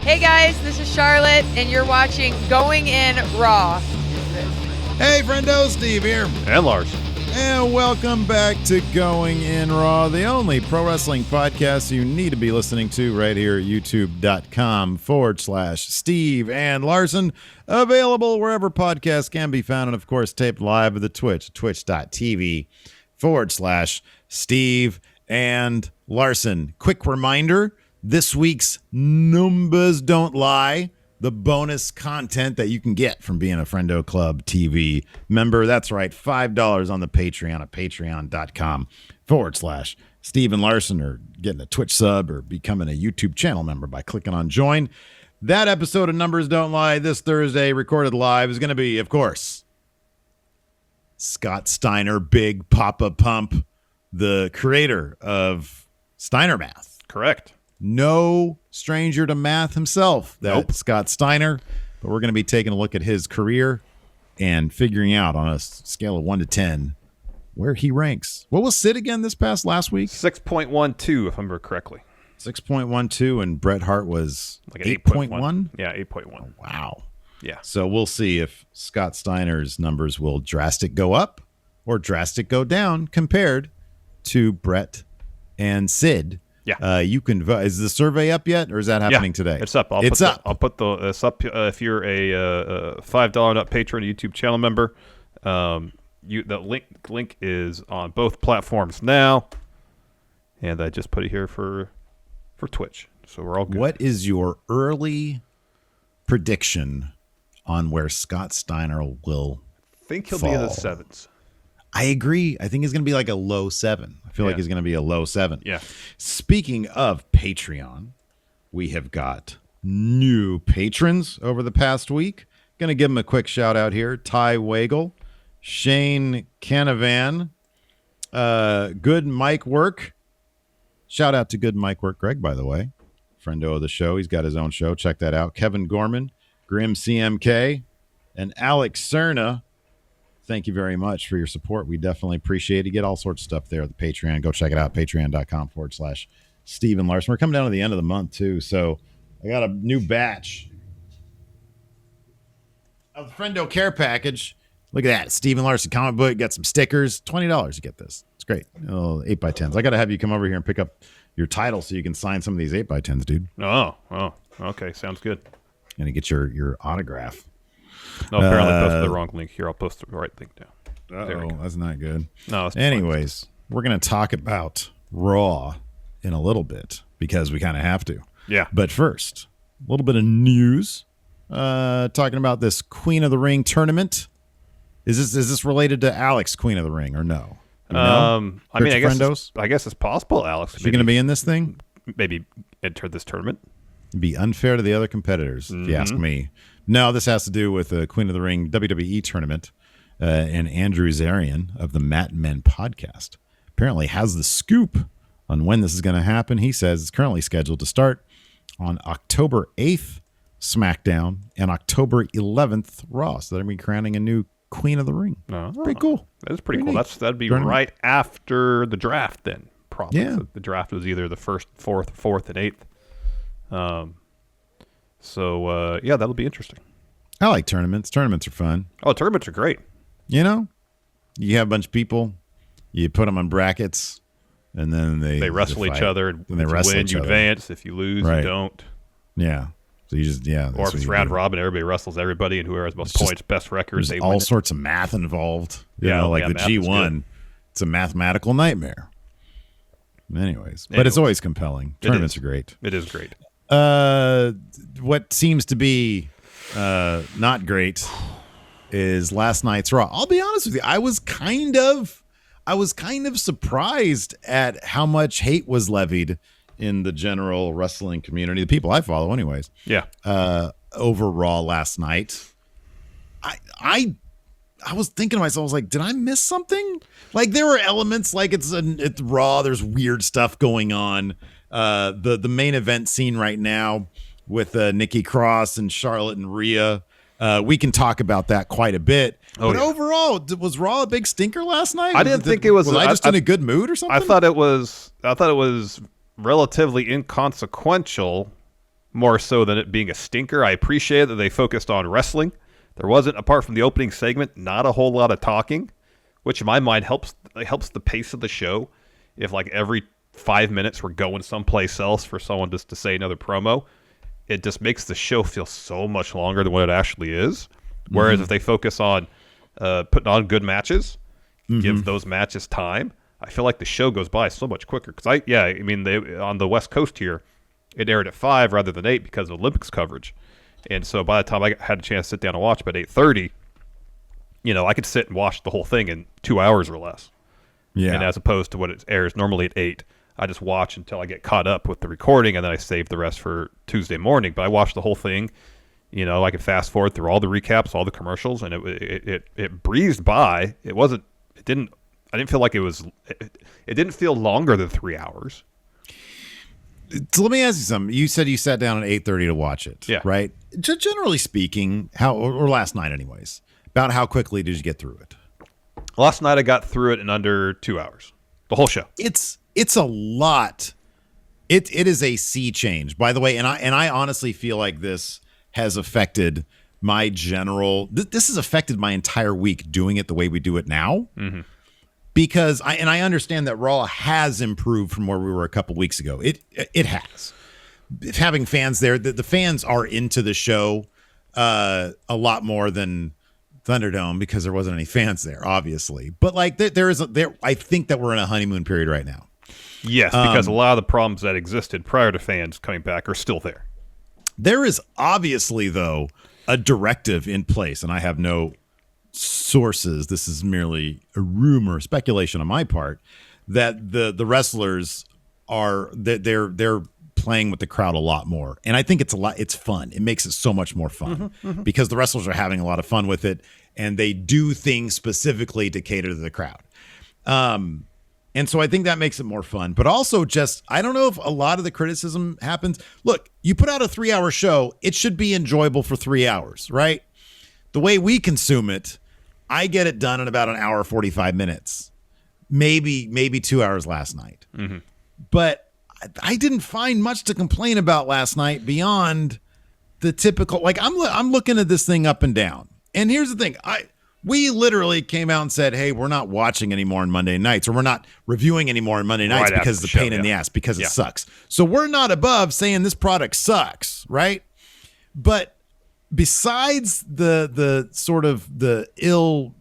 Hey guys, this is Charlotte, and you're watching Going In Raw. Hey, friendo, Steve here. And Larson. And welcome back to Going In Raw, the only pro wrestling podcast you need to be listening to right here at youtube.com/Steve and Larson. Available wherever podcasts can be found, and of course, taped live at the Twitch, twitch.tv/Steve and Larson. Quick reminder, this week's Numbers Don't Lie, the bonus content that you can get from being a Friendo Club TV member. That's right, $5 on the Patreon at patreon.com/Steve and Larson, or getting a Twitch sub or becoming a YouTube channel member by clicking on join. That episode of Numbers Don't Lie this Thursday, recorded live, is going to be, of course, Scott Steiner, Big Papa Pump, the creator of Steiner Math. Correct. No stranger to math himself, that Nope. Scott Steiner. But we're going to be taking a look at his career and figuring out on a scale of 1 to 10 where he ranks. What was Sid again this past last week? 6.12, if I remember correctly. 6.12, and Bret Hart was Like 8.1? Yeah, 8.1. Wow. Yeah. So we'll see if Scott Steiner's numbers will drastic go up or drastic go down compared to Bret and Sid. Yeah. You can vote. Is the survey up yet, or is that happening today? It's up. I'll put it's up if you're a $5 and up patron, YouTube channel member. The link is on both platforms now, and I just put it here for Twitch. So we're all good. What is your early prediction on where Scott Steiner will I think he'll be in the fall? sevens. I agree. I think he's going to be like a low 7. I feel like he's going to be a low 7. Yeah. Speaking of Patreon, we have got new patrons over the past week. Going to give them a quick shout out here. Ty Wagle, Shane Canavan, Good Mike Work. Shout out to Good Mike Work, Greg, by the way. Friendo of the show. He's got his own show. Check that out. Kevin Gorman, Grim CMK, and Alex Cerna. Thank you very much for your support. We definitely appreciate it. You get all sorts of stuff there at the Patreon. Go check it out, patreon.com/Steve and Larson. We're coming down to the end of the month, too, so I got a new batch of the Friendo Care Package. Look at that. Steve and Larson comic book. Got some stickers. $20 to get this. It's great. 8x10s. I got to have you come over here and pick up your title so you can sign some of these 8x10s, dude. Oh, okay. Sounds good. And to get your autograph. No, apparently I posted the wrong link here. I'll post the right link now. Uh-oh, that's not good. No. Anyways, we're going to talk about Raw in a little bit because we kind of have to. Yeah. But first, a little bit of news. Talking about this Queen of the Ring tournament. Is this related to Alex, Queen of the Ring, or no? I mean, I guess it's possible, Alex. Is she going to be in this thing? Maybe enter this tournament. It'd be unfair to the other competitors, if you ask me. No, this has to do with the Queen of the Ring WWE tournament, and Andrew Zarian of the Matt Men podcast apparently has the scoop on when this is going to happen. He says it's currently scheduled to start on October 8th, SmackDown, and October 11th, Raw. So they're going to be crowning a new Queen of the Ring. Pretty cool. That is pretty cool. neat. That'd be Tournament. right after the draft then, probably. Yeah. So the draft was either the 1st, 4th, and 8th. So that'll be interesting. I like tournaments. Tournaments are fun. Oh, tournaments are great. You know, you have a bunch of people, you put them on brackets, and then they wrestle each fight. other. And If they you wrestle win, each you other. advance. If you lose, Right. you don't. Yeah. So you just, yeah. Or if it's round robin, everybody wrestles everybody, and whoever has most points, best records, There's they all win. sorts of math involved. You Yeah, know, like yeah, the math is G1. It's a mathematical nightmare. Anyways, but it's always compelling. Tournaments are great. It is great. What seems to be not great is last night's Raw. I'll be honest with you. I was kind of surprised at how much hate was levied in the general wrestling community, the people I follow anyways. Yeah. Over Raw last night. I was thinking to myself, I was like, did I miss something? Like there were elements like it's Raw, there's weird stuff going on. The main event scene right now with Nikki Cross and Charlotte and Rhea. We can talk about that quite a bit. But overall, was Raw a big stinker last night? I didn't think it was. Was I just in a good mood or something? I thought it was relatively inconsequential, more so than it being a stinker. I appreciate that they focused on wrestling. There wasn't, apart from the opening segment, not a whole lot of talking, which in my mind helps the pace of the show. If like every 5 minutes we're going someplace else for someone just to say another promo, it just makes the show feel so much longer than what it actually is. Whereas if they focus on putting on good matches, give those matches time, I feel like the show goes by so much quicker. Because they on the West Coast here, it aired at 5 rather than 8 because of Olympics coverage. And so by the time I had a chance to sit down and watch by 8:30, I could sit and watch the whole thing in 2 hours or less. Yeah. And as opposed to what it airs normally at 8, I just watch until I get caught up with the recording, and then I save the rest for Tuesday morning. But I watched the whole thing. I could fast forward through all the recaps, all the commercials, and it breezed by. I didn't feel like it didn't feel longer than 3 hours. So let me ask you something. You said you sat down at 8:30 to watch it, right? Generally speaking, or last night anyways, about how quickly did you get through it? Last night I got through it in under 2 hours. The whole show. It's a lot. It is a sea change, by the way, and I honestly feel like this has affected my general. This has affected my entire week doing it the way we do it now. Mm-hmm. Because I understand that Raw has improved from where we were a couple weeks ago. It has. Having fans there, the fans are into the show a lot more than Thunderdome because there wasn't any fans there, obviously. But like I think that we're in a honeymoon period right now. Yes, because a lot of the problems that existed prior to fans coming back are still there. There is obviously, though, a directive in place, and I have no sources, this is merely a rumor, speculation on my part, that the wrestlers are they're playing with the crowd a lot more, and I think it's fun. It makes it so much more fun because the wrestlers are having a lot of fun with it, and they do things specifically to cater to the crowd. And so I think that makes it more fun, but also just, I don't know if a lot of the criticism happens. Look, you put out a 3-hour show, it should be enjoyable for 3 hours, right? The way we consume it, I get it done in about an hour, 45 minutes, maybe 2 hours last night. Mm-hmm. But I didn't find much to complain about last night beyond the typical, like I'm looking at this thing up and down. And here's the thing. We literally came out and said, hey, we're not watching anymore on Monday nights, or we're not reviewing anymore on Monday nights because it's a pain in the ass, because it sucks. So we're not above saying this product sucks, right? But besides the sort of the ill-gotten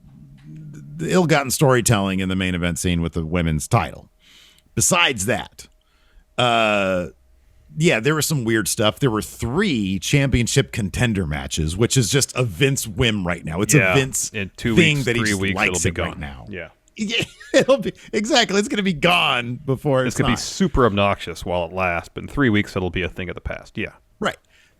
storytelling in the main event scene with the women's title, besides that, there was some weird stuff. There were 3 championship contender matches, which is just a Vince whim right now. It's a Vince in 2 thing weeks, that he 3 just weeks, likes it'll be it gone right now. Yeah. It'll be exactly. It's going to be gone before it's going to be super obnoxious while it lasts, but in 3 weeks it'll be a thing of the past. Yeah. Right.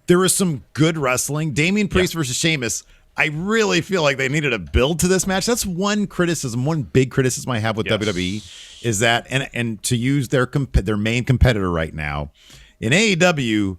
There was some good wrestling. Damian Priest versus Sheamus. I really feel like they needed a build to this match. That's one big criticism I have with WWE is that, and to use their main competitor right now, in AEW,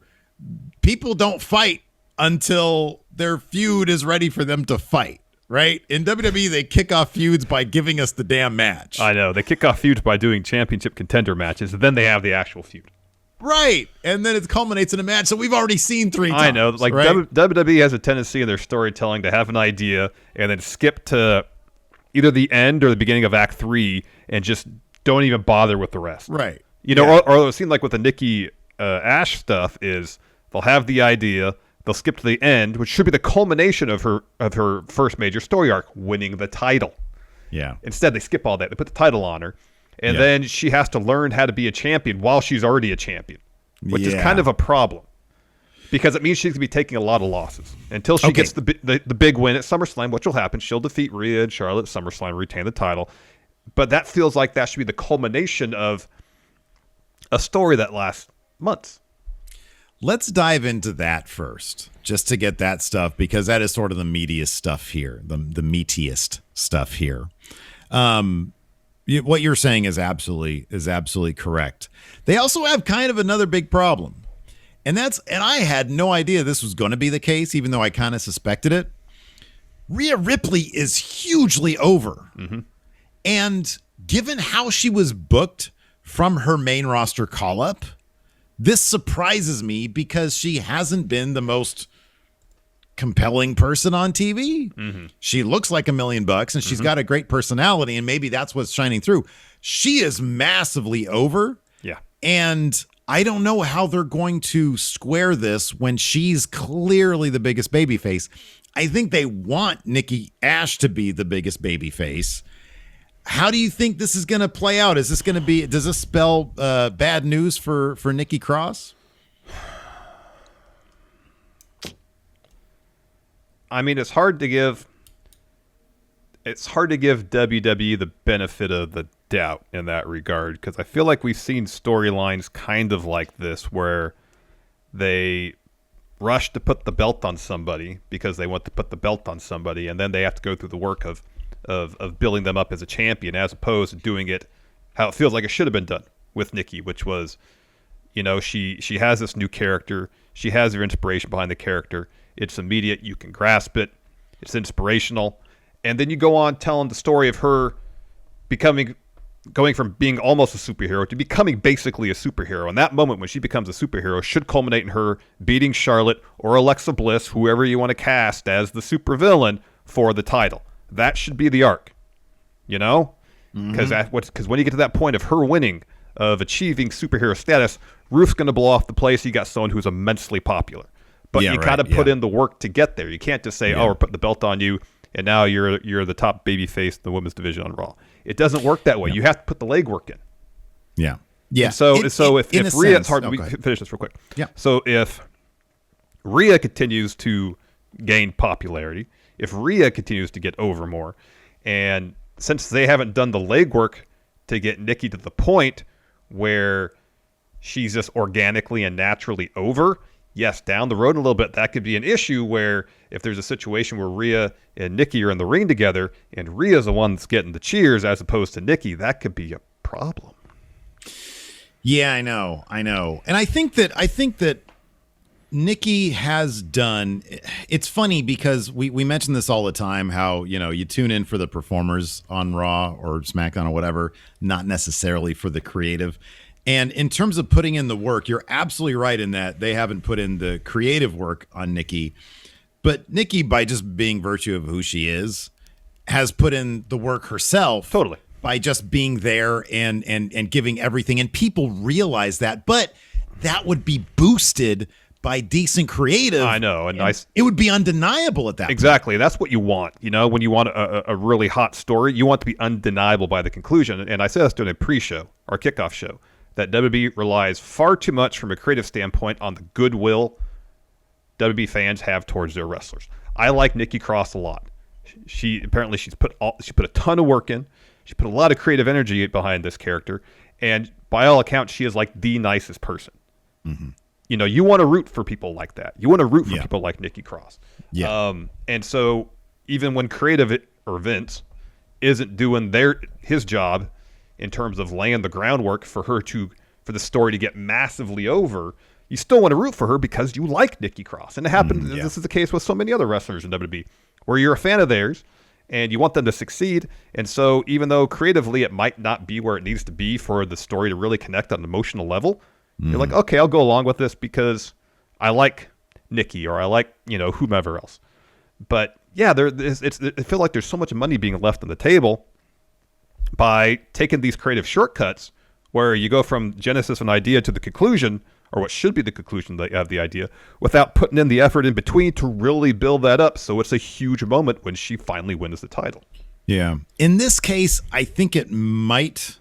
people don't fight until their feud is ready for them to fight, right? In WWE, they kick off feuds by giving us the damn match. I know. They kick off feuds by doing championship contender matches, and then they have the actual feud. Right. And then it culminates in a match that we've already seen 3 times. I know. Like, right? WWE has a tendency in their storytelling to have an idea and then skip to either the end or the beginning of Act 3 and just don't even bother with the rest. Right. Or it seems like with the Nikki A.S.H stuff is they'll have the idea, they'll skip to the end, which should be the culmination of her first major story arc, winning the title. Yeah. Instead, they skip all that. They put the title on her. And then she has to learn how to be a champion while she's already a champion, which is kind of a problem because it means she's going to be taking a lot of losses until she gets the big win at SummerSlam, which will happen. She'll defeat Rhea and Charlotte at SummerSlam, retain the title. But that feels like that should be the culmination of a story that lasts months. Let's dive into that first, just to get that stuff, because that is sort of the meatiest stuff here, the meatiest stuff here. What you're saying is absolutely correct. They also have kind of another big problem. And I had no idea this was going to be the case, even though I kind of suspected it. Rhea Ripley is hugely over. Mm-hmm. And given how she was booked from her main roster call-up, This surprises me because she hasn't been the most compelling person on TV. Mm-hmm. She looks like $1 million and she's got a great personality, and maybe that's what's shining through. She is massively over. Yeah. And I don't know how they're going to square this when she's clearly the biggest babyface. I think they want Nikki A.S.H to be the biggest babyface. How do you think this is going to play out? Is this going to be? Does this spell bad news for Nikki Cross? I mean, it's hard to give WWE the benefit of the doubt in that regard, because I feel like we've seen storylines kind of like this where they rush to put the belt on somebody because they want to put the belt on somebody, and then they have to go through the work of building them up as a champion, as opposed to doing it how it feels like it should have been done with Nikki, which was, she has this new character, she has her inspiration behind the character, it's immediate, you can grasp it, it's inspirational, and then you go on telling the story of her going from being almost a superhero to becoming basically a superhero. And that moment when she becomes a superhero should culminate in her beating Charlotte or Alexa Bliss, whoever you want to cast as the supervillain, for the title. That should be the arc, Because when you get to that point of her winning, of achieving superhero status, roof's going to blow off the place. You got someone who's immensely popular. But you got to put in the work to get there. You can't just say, we're putting the belt on you, and now you're the top babyface in the women's division on Raw. It doesn't work that way. You have to put the legwork in. Yeah. Yeah. And so if Rhea, it's hard. We finish this real quick. Yeah. So if Rhea continues to gain popularity, if Rhea continues to get over more, and since they haven't done the legwork to get Nikki to the point where she's just organically and naturally over, yes, down the road a little bit, that could be an issue where if there's a situation where Rhea and Nikki are in the ring together and Rhea's the one that's getting the cheers as opposed to Nikki, that could be a problem. Yeah, I know. And I think that Nikki has done, it's funny because we mention this all the time, how, you tune in for the performers on Raw or SmackDown or whatever, not necessarily for the creative. And in terms of putting in the work, you're absolutely right in that they haven't put in the creative work on Nikki. But Nikki, by just being virtue of who she is, has put in the work herself. Totally. By just being there and giving everything. And people realize that. But that would be boosted by decent creative. I know. And it would be undeniable at that Exactly. point. That's what you want. When you want a really hot story, you want it to be undeniable by the conclusion. And I said this during a pre-show, our kickoff show, that WWE relies far too much from a creative standpoint on the goodwill WWE fans have towards their wrestlers. I like Nikki Cross a lot. She's put a ton of work in. She put a lot of creative energy behind this character, and by all accounts, she is like the nicest person. Mm-hmm. You want to root for people like that. You want to root for people like Nikki Cross. Yeah. And so even when creative or Vince isn't doing his job in terms of laying the groundwork for the story to get massively over, you still want to root for her because you like Nikki Cross. And it happens. This is the case with so many other wrestlers in WWE, where you're a fan of theirs and you want them to succeed. And so even though creatively it might not be where it needs to be for the story to really connect on an emotional level, you're like, okay, I'll go along with this because I like Nikki or I like, whomever else. But yeah, I feel like there's so much money being left on the table by taking these creative shortcuts where you go from genesis of an idea to the conclusion, or what should be the conclusion of the idea, without putting in the effort in between to really build that up so it's a huge moment when she finally wins the title. Yeah. In this case, I think it might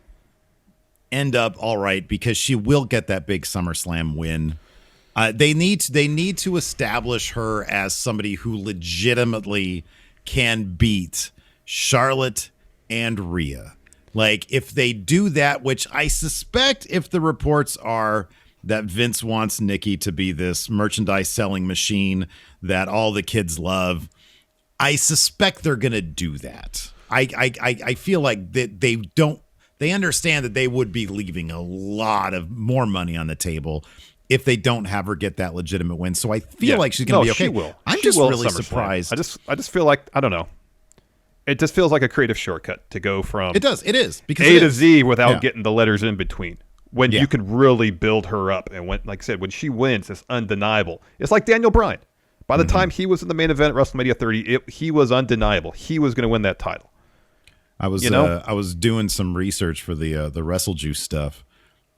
end up all right because she will get that big SummerSlam win. They need to establish her as somebody who legitimately can beat Charlotte and Rhea. Like, if they do that, which I suspect, if the reports are that Vince wants Nikki to be this merchandise selling machine that all the kids love, I suspect they're going to do that. I feel like that they understand that they would be leaving a lot of more money on the table if they don't have her get that legitimate win. So I feel like she's going to be okay. She will. I'm she just will really surprised. I just feel like, I don't know. It just feels like a creative shortcut to go from it is because A to Z without getting the letters in between. when you can really build her up. And when, like I said, when she wins, it's undeniable. It's like Daniel Bryan. By the time he was in the main event at WrestleMania 30, he was undeniable. He was going to win that title. I was doing some research for the WrestleJuice stuff,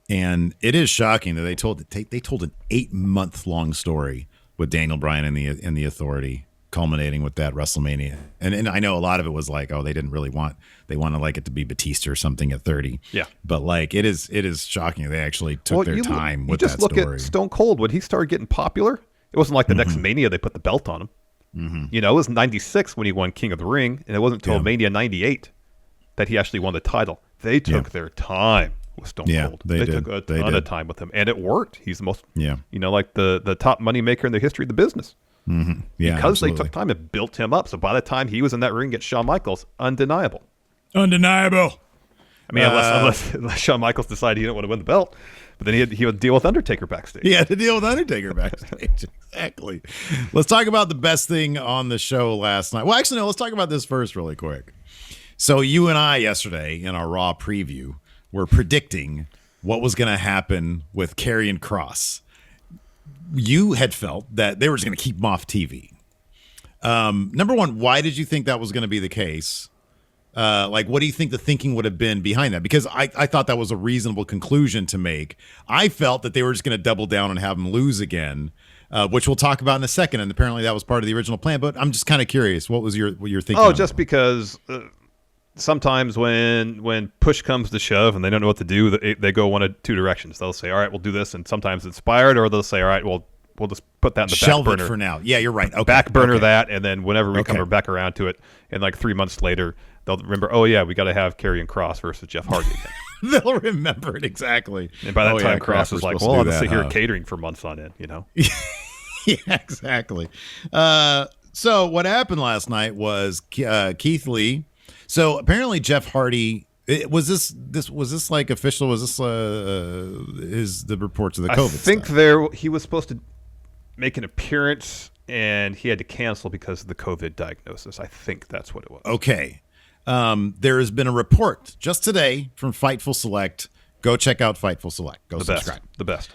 and it is shocking that they told an 8-month long story with Daniel Bryan and the Authority, culminating with that WrestleMania. And I know a lot of it was like, oh, they wanted like it to be Batista or something at 30. Yeah. But like it is shocking they actually took their time with that story. You just look at Stone Cold when he started getting popular. It wasn't like the next Mania they put the belt on him. It was 96 when he won King of the Ring, and it wasn't until Mania 98 that he actually won the title. They took their time with Stone Cold. They took a ton of time with him, and it worked. He's the most, like the top money maker in the history of the business. Yeah, because absolutely. they took time and built him up. So by the time he was in that ring against Shawn Michaels, undeniable. I mean, unless Shawn Michaels decided he didn't want to win the belt, but then he would deal with Undertaker backstage. He had to deal with Undertaker backstage. Exactly. Let's talk about the best thing on the show last night. Well, actually, no, let's talk about this first really quick. So you and I yesterday in our Raw preview were predicting what was going to happen with Karrion Kross. You had felt that they were just going to keep him off TV. Number one, why did you think that was going to be the case? What do you think the thinking would have been behind that? Because I thought that was a reasonable conclusion to make. I felt that they were just going to double down and have him lose again, which we'll talk about in a second. And apparently that was part of the original plan. But I'm just kind of curious. What was your thinking? Oh, just because sometimes when push comes to shove and they don't know what to do, they go one of two directions. They'll say, all right, we'll do this. And sometimes it's inspired, or they'll say, all right, we'll just put that in the Shelve back burner. it for now. Yeah, you're right. Okay. Back burner that, and then whenever we come back around to it, and like 3 months later, they'll remember, oh yeah, we got to have Karrion Kross versus Jeff Hardy again. They'll remember it exactly. And by that time, Kross is like, well, I'll just sit here catering for months on end, Yeah, exactly. So what happened last night was Keith Lee. So apparently Jeff Hardy. Was this like official? Was this the reports of the COVID? I think stuff? He was supposed to make an appearance, and he had to cancel because of the COVID diagnosis. I think that's what it was. Okay. There has been a report just today from Fightful Select. Go check out Fightful Select. Go subscribe. The best.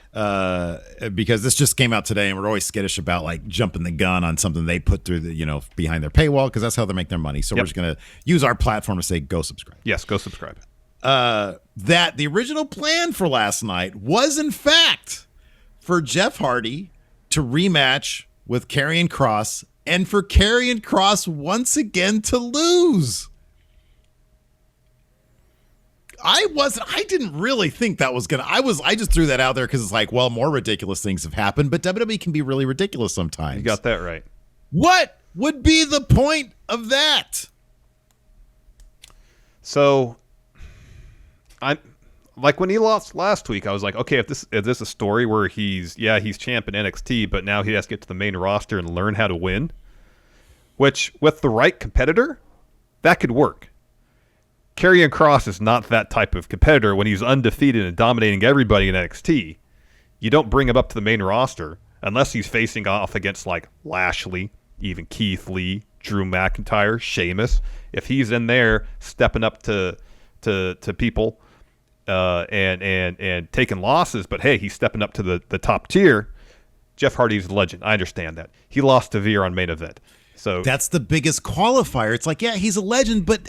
Because this just came out today, and we're always skittish about like jumping the gun on something they put through the behind their paywall, because that's how they make their money. So we're just going to use our platform to say go subscribe. Yes, go subscribe. That the original plan for last night was in fact for Jeff Hardy to rematch with Karrion Kross, and for Karrion Kross once again to lose. I didn't really think that was gonna. I just threw that out there because it's like, well, more ridiculous things have happened, but WWE can be really ridiculous sometimes. You got that right. What would be the point of that? So, I like when he lost last week. I was like, okay, if this is a story where he's champ in NXT, but now he has to get to the main roster and learn how to win, which with the right competitor, that could work. Karrion Kross is not that type of competitor. When he's undefeated and dominating everybody in NXT, you don't bring him up to the main roster unless he's facing off against like Lashley, even Keith Lee, Drew McIntyre, Sheamus. If he's in there stepping up to people and taking losses, but hey, he's stepping up to the top tier. Jeff Hardy's a legend. I understand that. He lost to Veer on main event. So that's the biggest qualifier. It's like, yeah, he's a legend, but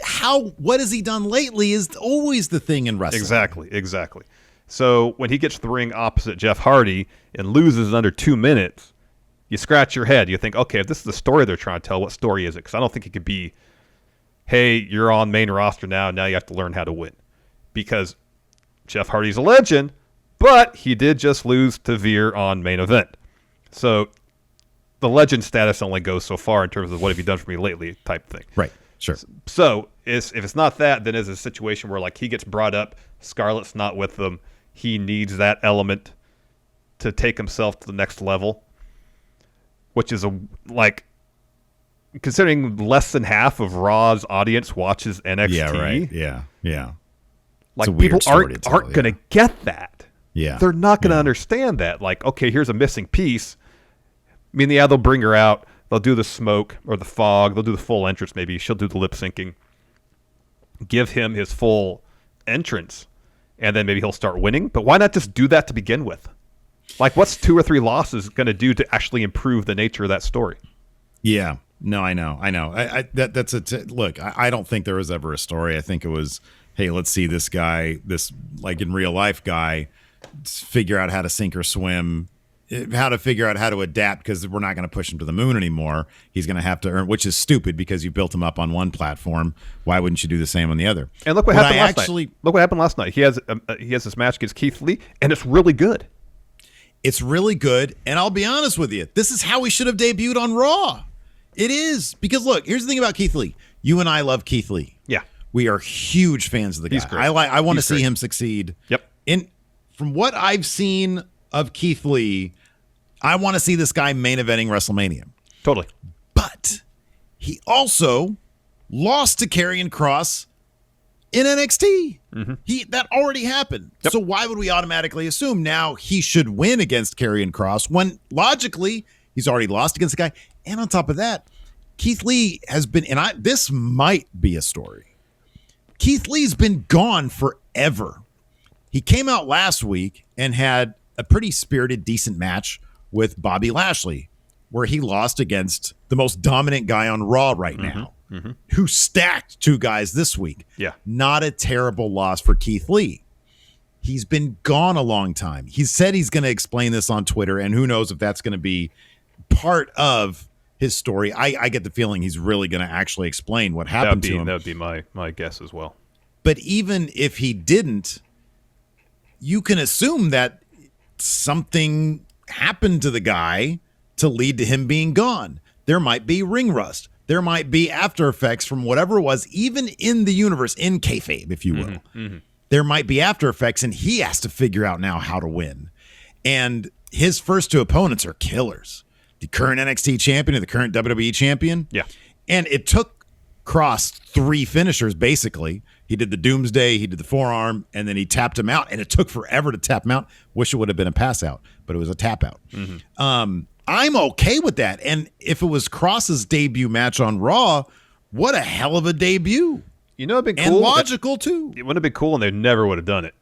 what has he done lately is always the thing in wrestling. Exactly. So when he gets to the ring opposite Jeff Hardy and loses in under 2 minutes, you scratch your head. You think, okay, if this is the story they're trying to tell, what story is it? Because I don't think it could be, hey, you're on main roster now you have to learn how to win. Because Jeff Hardy's a legend, but he did just lose to Veer on main event. So the legend status only goes so far in terms of what have you done for me lately type thing. Right, sure. So if it's not that, then it's a situation where like he gets brought up, Scarlett's not with them, he needs that element to take himself to the next level, which is considering less than half of Raw's audience watches NXT. Yeah, right. Yeah. Like people aren't going to get that. Yeah. They're not going to understand that. Like, okay, here's a missing piece. I mean, they'll bring her out. They'll do the smoke or the fog. They'll do the full entrance maybe. She'll do the lip syncing. Give him his full entrance. and then maybe he'll start winning. But why not just do that to begin with? Like, what's 2 or 3 losses going to do to actually improve the nature of that story? Yeah. No, I know. Look, I don't think there was ever a story. I think it was, hey, let's see this guy, this like in real life guy, figure out how to sink or swim, how to figure out how to adapt, because we're not going to push him to the moon anymore. He's going to have to earn, which is stupid because you built him up on one platform. Why wouldn't you do the same on the other? And look what happened last night. Look what happened last night. He has this match against Keith Lee, and it's really good. It's really good, and I'll be honest with you. This is how he should have debuted on Raw. It is, because look, here's the thing about Keith Lee. You and I love Keith Lee. Yeah, we are huge fans of the guy. He's great. I want to see him succeed. Yep. From what I've seen of Keith Lee, I want to see this guy main eventing WrestleMania. Totally. But he also lost to Karrion Kross in NXT. Mm-hmm. That already happened. Yep. So why would we automatically assume now he should win against Karrion Kross when logically he's already lost against the guy? And on top of that, Keith Lee has been, this might be a story. Keith Lee's been gone forever. He came out last week and had a pretty spirited, decent match with Bobby Lashley, where he lost against the most dominant guy on Raw right now, who stacked 2 guys this week. Yeah. Not a terrible loss for Keith Lee. He's been gone a long time. He said he's going to explain this on Twitter, and who knows if that's going to be part of his story. I get the feeling he's really going to actually explain what happened to him. That would be my guess as well. But even if he didn't, you can assume that something happened to the guy to lead to him being gone. There might be ring rust. There might be after effects from whatever it was, even in the universe, in kayfabe, if you will. There might be after effects, and he has to figure out now how to win. And his first 2 opponents are killers. The current NXT champion and the current WWE champion. Yeah. And it took Kross 3 finishers, basically. He did the Doomsday, he did the forearm, and then he tapped him out. And it took forever to tap him out. Wish it would have been a pass out, but it was a tap out. I'm okay with that. And if it was Kross's debut match on Raw, what a hell of a debut. You know, it'd been cool. And logical, too. It would have been cool, and they never would have done it.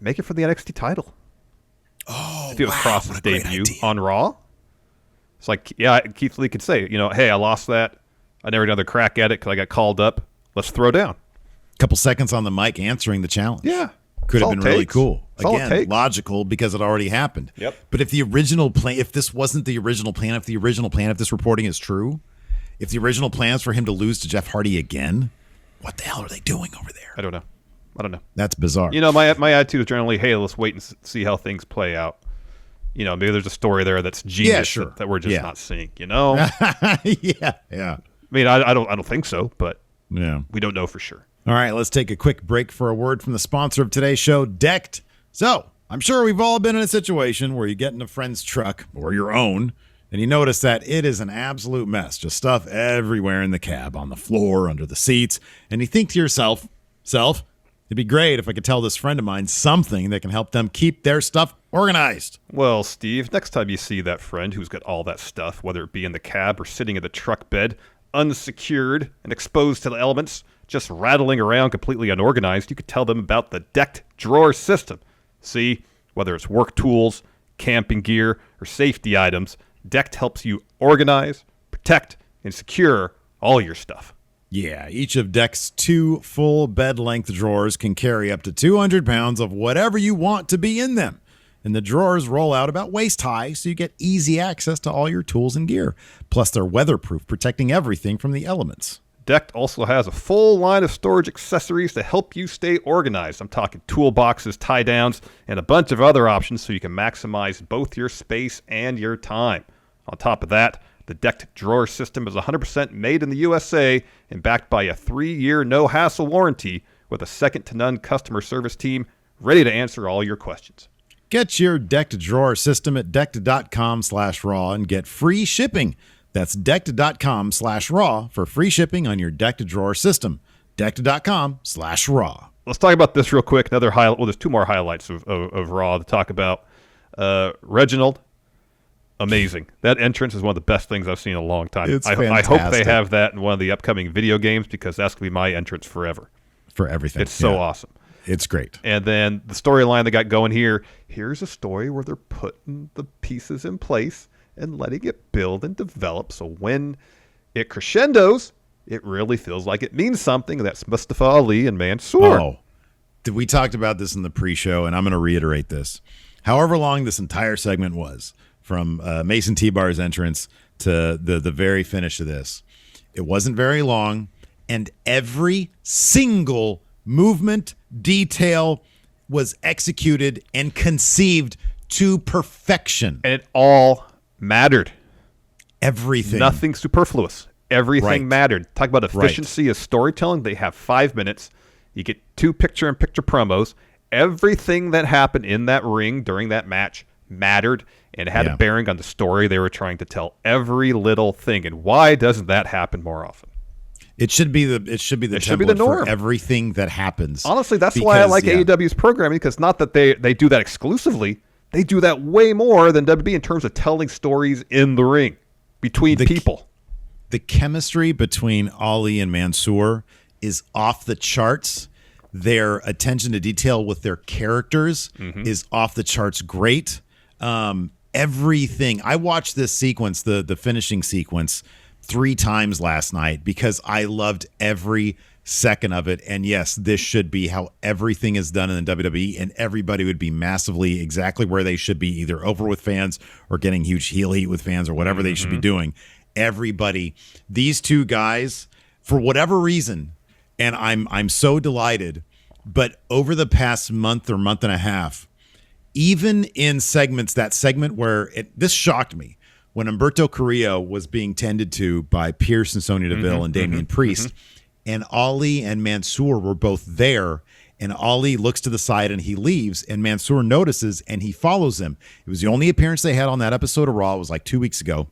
Make it for the NXT title. Oh, if it was Kross's debut on Raw. It's like, yeah, Keith Lee could say, hey, I lost that. I never got another crack at it because I got called up. Let's throw down. Couple seconds on the mic answering the challenge. Yeah. Could have been really cool. That's Again, logical because it already happened. Yep. But if the original plan, if this wasn't the original plan, if this reporting is true, if the original plan is for him to lose to Jeff Hardy again, what the hell are they doing over there? I don't know. That's bizarre. My attitude is generally, hey, let's wait and see how things play out. Maybe there's a story there that's genius that we're just not seeing. Yeah. I mean, I don't think so, but yeah, we don't know for sure. All right, let's take a quick break for a word from the sponsor of today's show, Decked. So, I'm sure we've all been in a situation where you get in a friend's truck or your own, and you notice that it is an absolute mess. Just stuff everywhere in the cab, on the floor, under the seats, and you think to yourself, it'd be great if I could tell this friend of mine something that can help them keep their stuff organized. Well, Steve, next time you see that friend who's got all that stuff, whether it be in the cab or sitting in the truck bed, unsecured and exposed to the elements, just rattling around completely unorganized, you could tell them about the Decked Drawer System. See, whether it's work tools, camping gear, or safety items, Decked helps you organize, protect, and secure all your stuff. Yeah, each of Deck's 2 full bed-length drawers can carry up to 200 pounds of whatever you want to be in them. And the drawers roll out about waist high, so you get easy access to all your tools and gear. Plus, they're weatherproof, protecting everything from the elements. Decked also has a full line of storage accessories to help you stay organized. I'm talking toolboxes, tie-downs, and a bunch of other options so you can maximize both your space and your time. On top of that, the Decked Drawer System is 100% made in the USA and backed by a 3-year no-hassle warranty with a second-to-none customer service team ready to answer all your questions. Get your Decked Drawer System at decked.com/raw and get free shipping. That's decked.com/raw for free shipping on your Decked Drawer System. Decked.com/raw. Let's talk about this real quick. Another highlight. Well, there's 2 more highlights of Raw to talk about. Reginald, amazing. That entrance is one of the best things I've seen in a long time. It's I fantastic. hope they have that in one of the upcoming video games because that's going to be my entrance forever. For everything. It's so awesome. It's great. And then the storyline they got going here. Here's a story where they're putting the pieces in place and letting it build and develop. So when it crescendos, it really feels like it means something. That's Mustafa Ali and Mansoor. Oh, we talked about this in the pre-show, and I'm going to reiterate this. However long this entire segment was, from Mason T-Bar's entrance to the very finish of this, it wasn't very long, and every single movement, detail was executed and conceived to perfection. And it all mattered. Everything. Nothing superfluous. Everything Right. mattered. Talk about efficiency of storytelling. They have 5 minutes. You get 2 picture-in-picture promos. Everything that happened in that ring during that match mattered and had a bearing on the story they were trying to tell. Every little thing. And why doesn't that happen more often? It should be the template norm for everything that happens. Honestly, that's why I like AEW's programming, because not that they do that exclusively. They do that way more than WWE in terms of telling stories in the ring between people. The chemistry between Ali and Mansoor is off the charts. Their attention to detail with their characters is off the charts great. Everything. I watched this sequence, the finishing sequence, 3 times last night because I loved every second of it. And yes, this should be how everything is done in the WWE, and everybody would be massively exactly where they should be, either over with fans or getting huge heel heat with fans or whatever they should be doing. Everybody, these two guys, for whatever reason, and I'm so delighted, but over the past month or month and a half, even in segments, that segment where this shocked me, when Humberto Carrillo was being tended to by Pierce and Sonya Deville and Damian Priest, and Ali and Mansoor were both there, and Ali looks to the side and he leaves, and Mansoor notices and he follows him. It was the only appearance they had on that episode of Raw. It was like 2 weeks ago.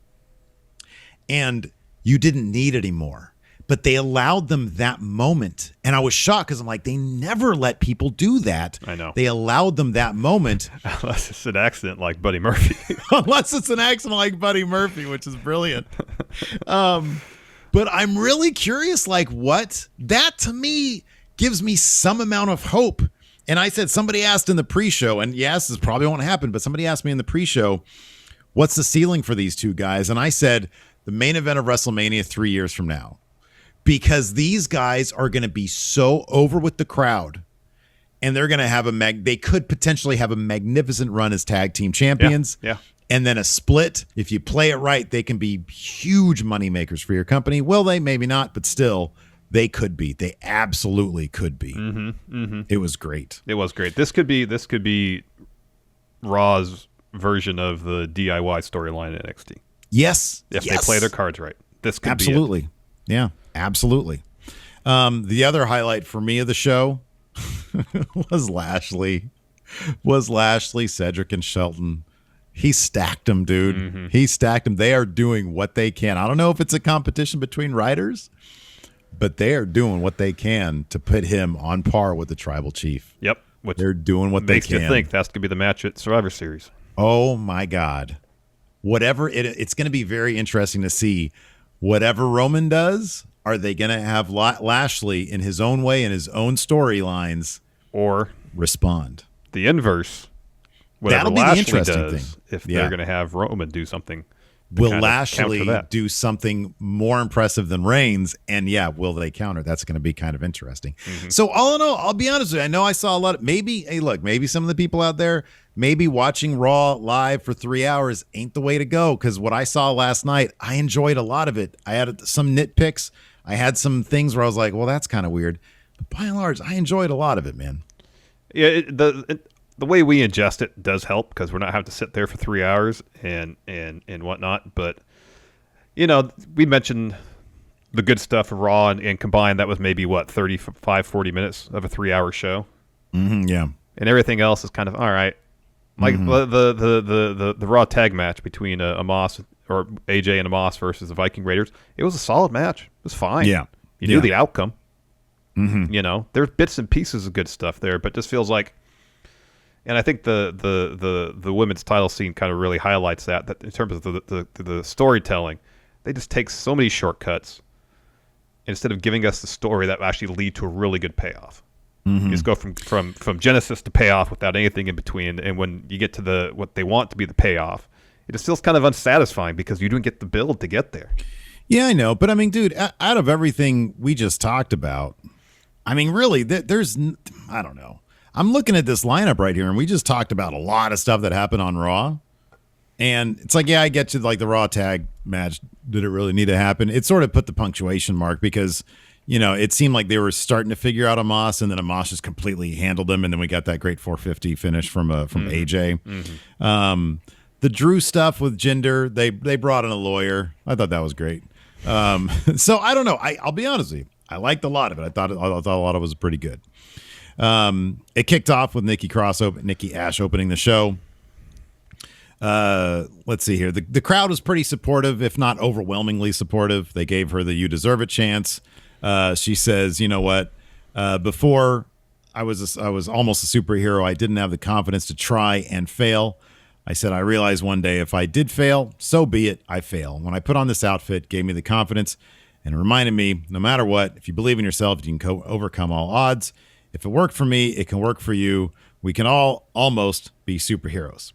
And you didn't need it anymore. But they allowed them that moment. And I was shocked because I'm like, they never let people do that. I know. They allowed them that moment. Unless it's an accident like Buddy Murphy. Unless it's an accident like Buddy Murphy, which is brilliant. But I'm really curious, like, what? That, to me, gives me some amount of hope. And I said, somebody asked in the pre-show, and yes, this probably won't happen, but somebody asked me in the pre-show, what's the ceiling for these two guys? And I said, the main event of WrestleMania 3 years from now. Because these guys are going to be so over with the crowd, and they're going to have they could potentially have a magnificent run as tag team champions. Yeah. And then a split. If you play it right, they can be huge money makers for your company. Will they? Maybe not, but still, they could be. They absolutely could be. It was great. It was great. This could be Raw's version of the DIY storyline in NXT. Yes. If they play their cards right. This could absolutely. be it. Yeah, absolutely. The other highlight for me of the show was Lashley, Cedric, and Shelton. He stacked them, dude. He stacked them. They are doing what they can. I don't know if it's a competition between writers, but they are doing what they can to put him on par with the Tribal Chief. Yep. Which they're doing what they can. Makes you think that's going to be the match at Survivor Series. Oh, my God. Whatever it's going to be very interesting to see. Whatever Roman does, are they going to have Lashley in his own way, in his own storylines, or respond? The inverse. Whatever That'll be Lashley the interesting does, thing. If they're going to have Roman do something. Will Lashley do something more impressive than Reigns? And will they counter? That's going to be kind of interesting. So all in all, I'll be honest with you. I know I saw a lot of maybe some of the people out there, maybe watching Raw live for 3 hours ain't the way to go. Because what I saw last night, I enjoyed a lot of it. I had some nitpicks. I had some things where I was like, well, that's kind of weird. But by and large, I enjoyed a lot of it, man. Yeah, the way we ingest it does help because we're not having to sit there for 3 hours and whatnot. But, we mentioned the good stuff of Raw and combined that was maybe, 35, 40 minutes of a 3 hour show. Yeah. And everything else is kind of, all right. Like the Raw tag match between Omos or AJ and Omos versus the Viking Raiders, it was a solid match. It was fine. Yeah. You knew the outcome. There's bits and pieces of good stuff there, but just feels like, and I think the women's title scene kind of really highlights that in terms of the storytelling, they just take so many shortcuts instead of giving us the story that will actually lead to a really good payoff. You just go from genesis to payoff without anything in between. And when you get to what they want to be the payoff, it just feels kind of unsatisfying because you didn't get the build to get there. Yeah, I know. But I mean, dude, out of everything we just talked about, I mean, really, there's, I don't know. I'm looking at this lineup right here, and we just talked about a lot of stuff that happened on Raw. And it's like, yeah, I get to like the Raw tag match. Did it really need to happen? It sort of put the punctuation mark because, you know, it seemed like they were starting to figure out Omos, and then Omos just completely handled them. And then we got that great 450 finish from AJ. The Drew stuff with Jinder, they brought in a lawyer. I thought that was great. So I don't know. I'll be honest with you. I liked a lot of it. I thought a lot of it was pretty good. It kicked off with Nikki A.S.H opening the show. Let's see here. The crowd was pretty supportive, if not overwhelmingly supportive. They gave her the "You Deserve It" chance. She says, "You know what? Before I was almost a superhero. I didn't have the confidence to try and fail. I said, I realized one day if I did fail, so be it. I fail. When I put on this outfit, it gave me the confidence and it reminded me, no matter what, if you believe in yourself, you can overcome all odds. If it worked for me, it can work for you. We can all almost be superheroes."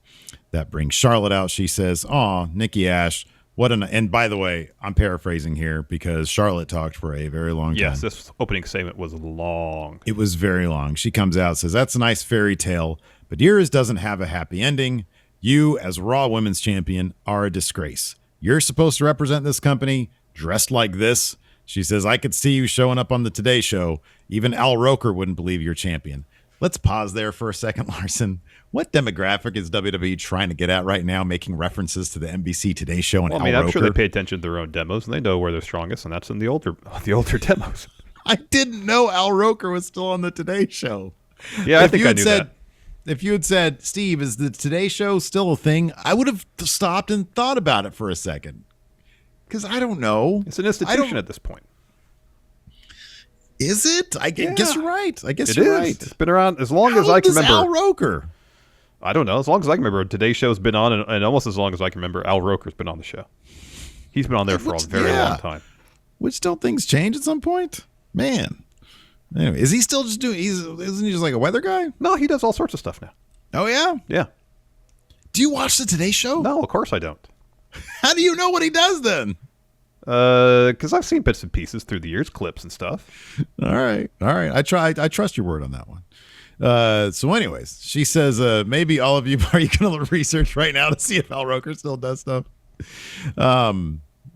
That brings Charlotte out. She says, "Aw, Nikki A.S.H, what an..." And by the way, I'm paraphrasing here because Charlotte talked for a very long time. Yes, this opening segment was long. It was very long. She comes out, says, "That's a nice fairy tale, but yours doesn't have a happy ending. You, as Raw Women's Champion, are a disgrace. You're supposed to represent this company dressed like this." She says, "I could see you showing up on the Today Show. Even Al Roker wouldn't believe you're champion." Let's pause there for a second, Larson. What demographic is WWE trying to get at right now, making references to the NBC Today Show and Al Roker? I'm sure they pay attention to their own demos, and they know where they're strongest, and that's in the older demos. I didn't know Al Roker was still on the Today Show. Yeah, I think I knew that. If you had said, "Steve, is the Today Show still a thing?" I would have stopped and thought about it for a second. Because I don't know. It's an institution at this point. Is it? I guess you're right. I guess it you're is. right. It's been around as long as I can remember. Al Roker? I don't know. As long as I can remember, Today's Show's been on, and almost as long as I can remember, Al Roker's been on the show. He's been on there for a very long time. Which don't things change at some point? Man. Anyway, is he still just doing? Isn't he just like a weather guy? No, he does all sorts of stuff now. Oh yeah, yeah. Do you watch the Today Show? No, of course I don't. How do you know what he does then? Because I've seen bits and pieces through the years, clips and stuff. All right. I trust your word on that one. So anyways, she says, maybe all of you, are you going to research right now to see if Al Roker still does stuff?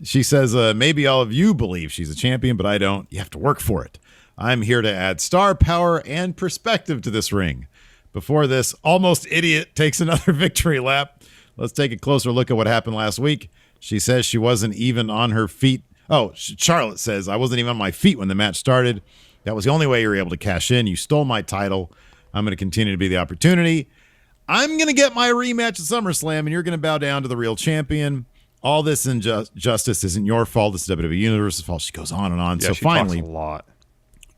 She says, maybe all of you believe she's a champion, but I don't. You have to work for it. I'm here to add star power and perspective to this ring. Before this almost idiot takes another victory lap, let's take a closer look at what happened last week. She says she wasn't even on her feet. Oh, Charlotte says, "I wasn't even on my feet when the match started. That was the only way you were able to cash in. You stole my title. I'm going to continue to be the opportunity. I'm going to get my rematch at SummerSlam, and you're going to bow down to the real champion. All this injustice isn't your fault. It's WWE Universe's fault." She goes on and on. Yeah, so she finally, talks a lot.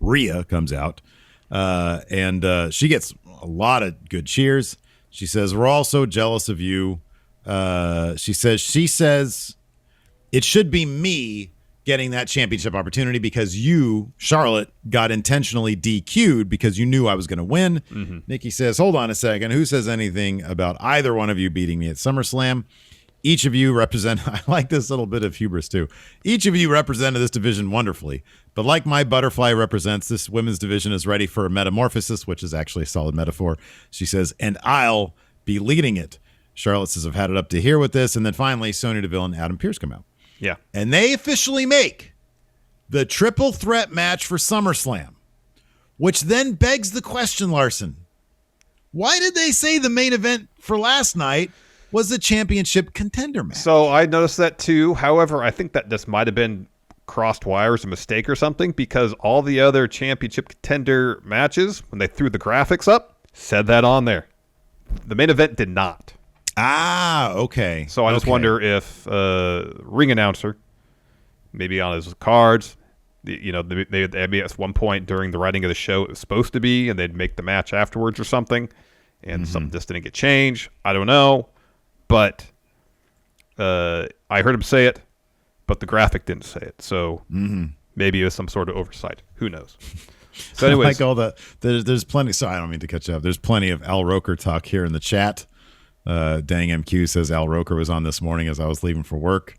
Rhea comes out, and she gets a lot of good cheers. She says, "We're all so jealous of you." She says it should be me getting that championship opportunity because you, Charlotte, got intentionally DQ'd because you knew I was going to win. Mm-hmm. Nikki says, "Hold on a second. Who says anything about either one of you beating me at SummerSlam? Each of you represent," I like this little bit of hubris too. "Each of you represented this division wonderfully, but like my butterfly represents, this women's division is ready for a metamorphosis," which is actually a solid metaphor. She says, "and I'll be leading it." Charlotte says, "I've had it up to here with this." And then finally, Sonya Deville and Adam Pearce come out. Yeah. And they officially make the triple threat match for SummerSlam, which then begs the question, Larson, why did they say the main event for last night was the championship contender match? So I noticed that too. However, I think that this might have been crossed wires, a mistake or something, because all the other championship contender matches, when they threw the graphics up, said that on there. The main event did not. Ah, okay. So I just wonder if ring announcer, maybe on his cards, they maybe at one point during the writing of the show it was supposed to be, and they'd make the match afterwards or something, and something just didn't get changed. I don't know, but I heard him say it, but the graphic didn't say it. So maybe it was some sort of oversight. Who knows? So anyways, like all there's plenty. So I don't mean to catch up. There's plenty of Al Roker talk here in the chat. Dang MQ says Al Roker was on this morning as I was leaving for work.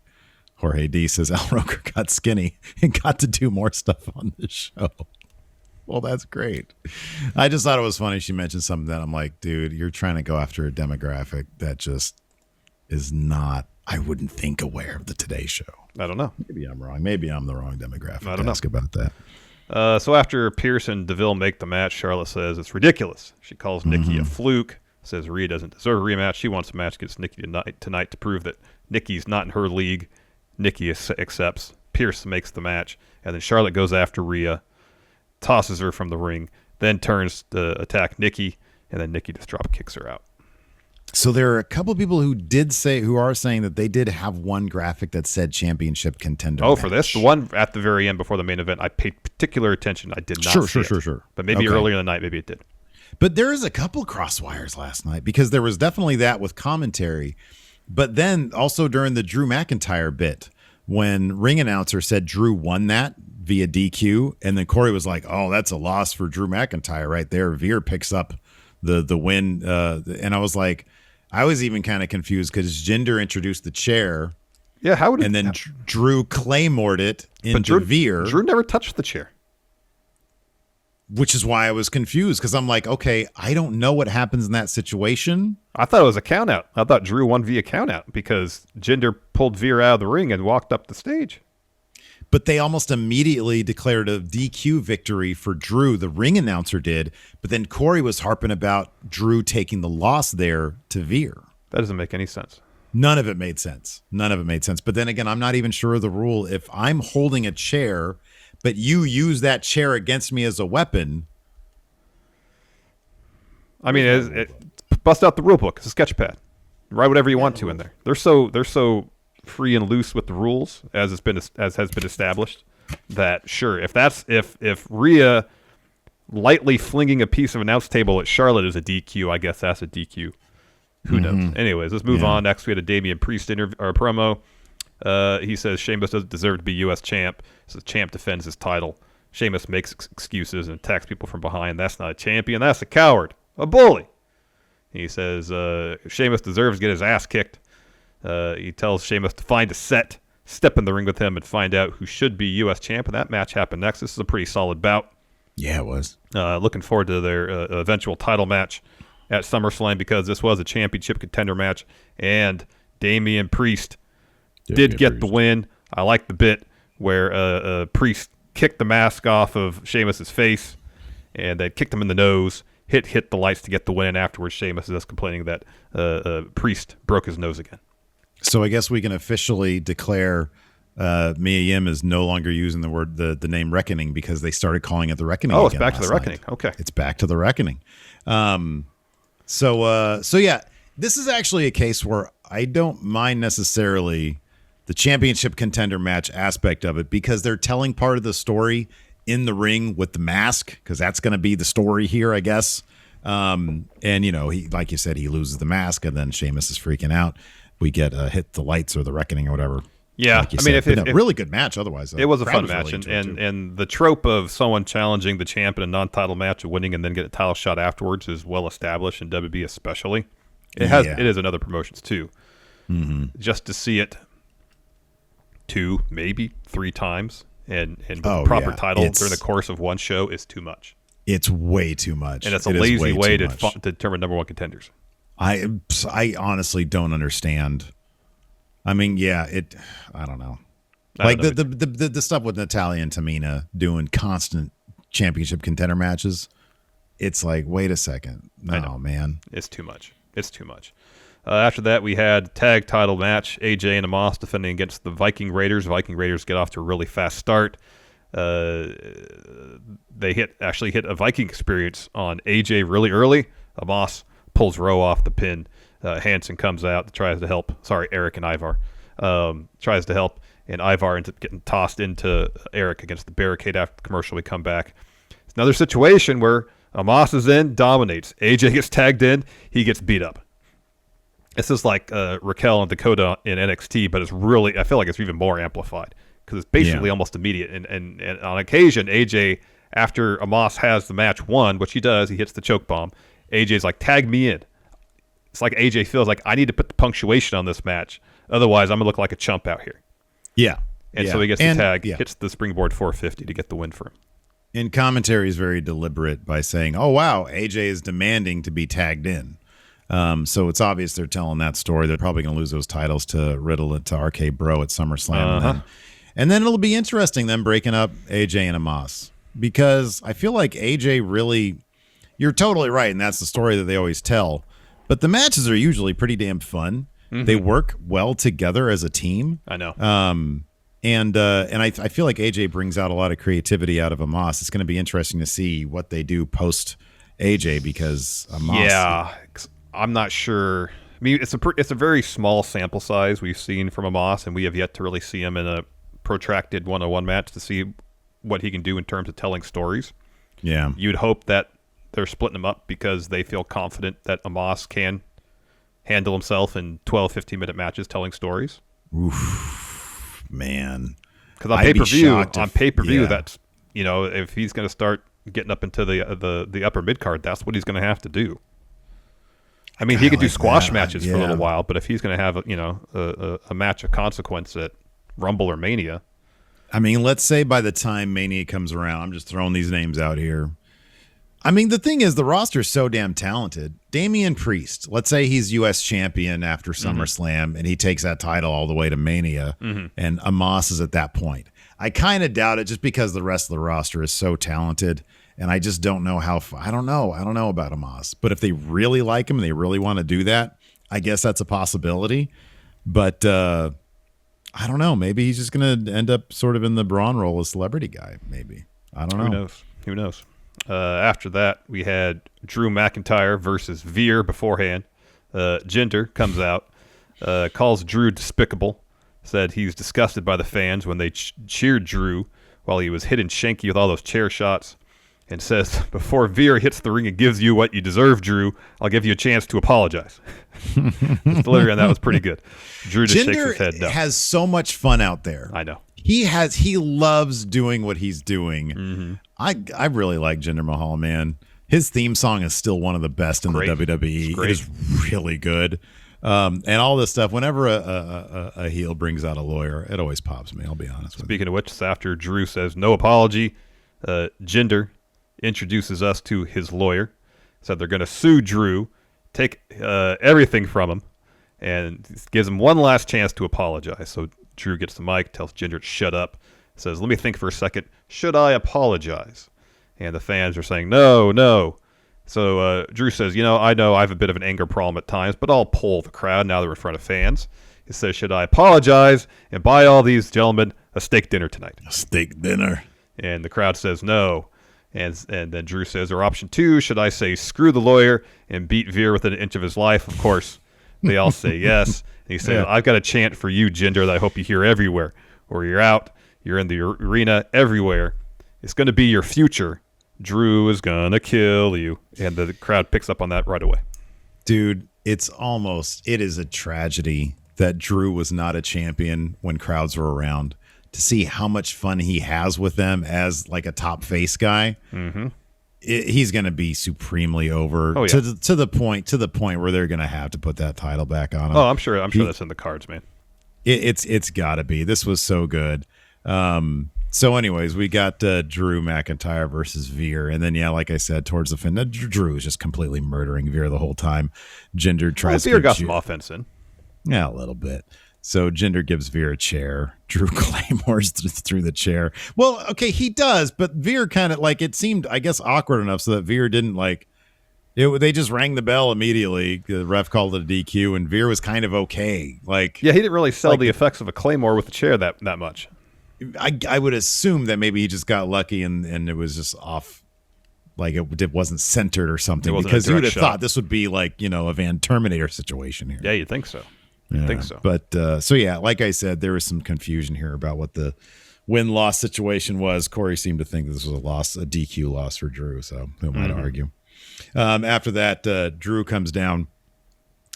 Jorge D says Al Roker got skinny and got to do more stuff on this show. Well, that's great. I just thought it was funny. She mentioned something that I'm like, dude, you're trying to go after a demographic that just is not, I wouldn't think, aware of the Today Show. I don't know. Maybe I'm wrong. Maybe I'm the wrong demographic I to don't know. ask about that. So after Pierce and DeVille make the match, Charlotte says it's ridiculous. She calls Nikki a fluke, says Rhea doesn't deserve a rematch. She wants a match against Nikki tonight to prove that Nikki's not in her league. Nikki accepts. Pierce makes the match, and then Charlotte goes after Rhea, tosses her from the ring, then turns to attack Nikki, and then Nikki just drop kicks her out. So there are a couple of people who are saying that they did have one graphic that said championship contender. Oh, match. for this? The one at the very end before the main event, I paid particular attention. I did not see it. Sure. But maybe Okay. earlier in the night, maybe it did. But there is a couple crosswires last night because there was definitely that with commentary. But then also during the Drew McIntyre bit, when ring announcer said Drew won that via DQ, and then Corey was like, oh, that's a loss for Drew McIntyre right there. Veer picks up the win. And I was like, I was even kind of confused because Jinder introduced the chair. Yeah, how would it? And then Drew claymored it into Veer. Drew never touched the chair. Which is why I was confused because I'm like, okay, I don't know what happens in that situation. I thought it was a count out. I thought Drew won via count out because Jinder pulled Veer out of the ring and walked up the stage. But they almost immediately declared a DQ victory for Drew. The ring announcer did. But then Corey was harping about Drew taking the loss there to Veer. That doesn't make any sense. None of it made sense. But then again, I'm not even sure of the rule. If I'm holding a chair, but you use that chair against me as a weapon. I mean, bust out the rule book. It's a sketch pad. Write whatever you want to in there. They're so free and loose with the rules as has been established that sure, if Rhea lightly flinging a piece of announce table at Charlotte is a DQ, I guess that's a DQ. Who knows? Anyways, let's move on. Next, we had a Damian Priest promo. He says Sheamus doesn't deserve to be U.S. champ. So the champ defends his title. Sheamus makes excuses and attacks people from behind. That's not a champion. That's a coward. A bully. He says Sheamus deserves to get his ass kicked. He tells Sheamus to find a set, step in the ring with him, and find out who should be U.S. champ. And that match happened next. This is a pretty solid bout. Yeah, it was. Looking forward to their eventual title match at SummerSlam because this was a championship contender match. And Damian Priest did get the win. I like the bit where Priest kicked the mask off of Sheamus's face and then kicked him in the nose, hit the lights to get the win. And afterwards, Sheamus is just complaining that Priest broke his nose again. So I guess we can officially declare Mia Yim is no longer using the name Reckoning because they started calling it the Reckoning. Oh, it's back to the Reckoning. Okay, it's back to the Reckoning. So yeah, this is actually a case where I don't mind necessarily the championship contender match aspect of it because they're telling part of the story in the ring with the mask because that's going to be the story here, I guess. And you know, he, like you said, he loses the mask and then Sheamus is freaking out. We get hit the lights or the Reckoning or whatever. Yeah, like I mean, if really good match. Otherwise, it was a fun match, and the trope of someone challenging the champ in a non-title match and winning, and then get a title shot afterwards is well established in WWE, especially. It is in other promotions too. Just to see it 2, maybe 3 times, and with the proper title during the course of one show is too much. It's way too much, and it's a lazy way to determine number 1 contenders. I honestly don't understand. I mean, yeah, I don't know. Like the stuff with Natalya and Tamina doing constant championship contender matches. It's like, wait a second. No, man. It's too much. After that, we had tag title match. AJ and Omos defending against the Viking Raiders. Viking Raiders get off to a really fast start. They hit a Viking experience on AJ really early. Omos pulls Rowe off the pin. Hanson comes out, tries to help. Sorry, Eric and Ivar. Tries to help, and Ivar ends up getting tossed into Eric against the barricade after the commercial. We come back. It's another situation where Omos is in, dominates. AJ gets tagged in, he gets beat up. This is like Raquel and Dakota in NXT, but it's really, I feel like it's even more amplified because it's basically almost immediate. And on occasion, AJ after Omos has the match won, which he does, he hits the choke bomb. AJ's like, tag me in. It's like AJ feels like, I need to put the punctuation on this match. Otherwise, I'm going to look like a chump out here. Yeah. And so he gets the tag, hits the springboard 450 to get the win for him. And commentary is very deliberate by saying, oh, wow, AJ is demanding to be tagged in. So it's obvious they're telling that story. They're probably going to lose those titles to Riddle and to RK Bro at SummerSlam. And then it'll be interesting, them breaking up AJ and Omos. Because I feel like AJ really, you're totally right, and that's the story that they always tell. But the matches are usually pretty damn fun. They work well together as a team. I know. And I feel like AJ brings out a lot of creativity out of Omos. It's going to be interesting to see what they do post AJ, because Omos. Yeah, I'm not sure. I mean, it's a very small sample size we've seen from Omos, and we have yet to really see him in a protracted one-on-one match to see what he can do in terms of telling stories. Yeah, you'd hope that they're splitting him up because they feel confident that Omos can handle himself in 12, 15-minute matches telling stories. Oof, man. Because on pay-per-view, that's, if he's going to start getting up into the upper mid-card, that's what he's going to have to do. I mean, he could do squash matches for a little while, but if he's going to have a match of consequence at Rumble or Mania. I mean, let's say by the time Mania comes around, I'm just throwing these names out here. I mean, the thing is, the roster is so damn talented. Damian Priest, let's say he's U.S. champion after SummerSlam, and he takes that title all the way to Mania, and Omos is at that point. I kind of doubt it just because the rest of the roster is so talented, and I just don't know how I don't know about Omos. But if they really like him and they really want to do that, I guess that's a possibility. But I don't know. Maybe he's just going to end up sort of in the Braun role as celebrity guy, maybe. I don't know. Who knows? After that, we had Drew McIntyre versus Veer beforehand. Jinder comes out, calls Drew despicable, said he's disgusted by the fans when they cheered Drew while he was hitting Shanky with all those chair shots, and says, before Veer hits the ring and gives you what you deserve, Drew, I'll give you a chance to apologize. His delivery on that was pretty good. Drew just shakes his head no. Has so much fun out there. I know. He loves doing what he's doing. I really like Jinder Mahal, man. His theme song is still one of the best in the WWE. It is really good. And all this stuff, whenever a heel brings out a lawyer, it always pops me, I'll be honest with you. Speaking of which, after Drew says no apology, Jinder introduces us to his lawyer. Said they're going to sue Drew, take everything from him, and gives him one last chance to apologize. So Drew gets the mic, tells Jinder to shut up, says, let me think for a second. Should I apologize? And the fans are saying, no. So Drew says, I know I have a bit of an anger problem at times, but I'll poll the crowd now they're in front of fans. He says, should I apologize and buy all these gentlemen a steak dinner tonight? A steak dinner. And the crowd says no. And then Drew says, or option 2, should I say screw the lawyer and beat Veer within an inch of his life? Of course, they all say yes. And he said, I've got a chant for you, Jinder, that I hope you hear everywhere. Or you're out, you're in the arena, everywhere. It's going to be your future. Drew is going to kill you. And the crowd picks up on that right away. Dude, it is a tragedy that Drew was not a champion when crowds were around. To see how much fun he has with them as like a top face guy, he's going to be supremely over to the point where they're going to have to put that title back on him. Oh, I'm sure that's in the cards, man. It's got to be. This was so good. So, anyways, we got Drew McIntyre versus Veer, and then like I said, towards the fin, Drew is just completely murdering Veer the whole time. Jinder tries. Veer got some offense in. Yeah, a little bit. So Jinder gives Veer a chair. Drew claymores through the chair. Well, okay, he does, but Veer kind of it seemed, I guess, awkward enough so that Veer didn't they just rang the bell immediately. The ref called it a DQ, and Veer was kind of okay. He didn't really sell the effects of a claymore with the chair that much. I would assume that maybe he just got lucky and it was just off. It wasn't centered or something, because you would have thought this would be a Van Terminator situation here. Yeah, you'd think so. I think so. But like I said, there was some confusion here about what the win-loss situation was. Corey seemed to think this was a DQ loss for Drew, so who might argue? After that, Drew comes down,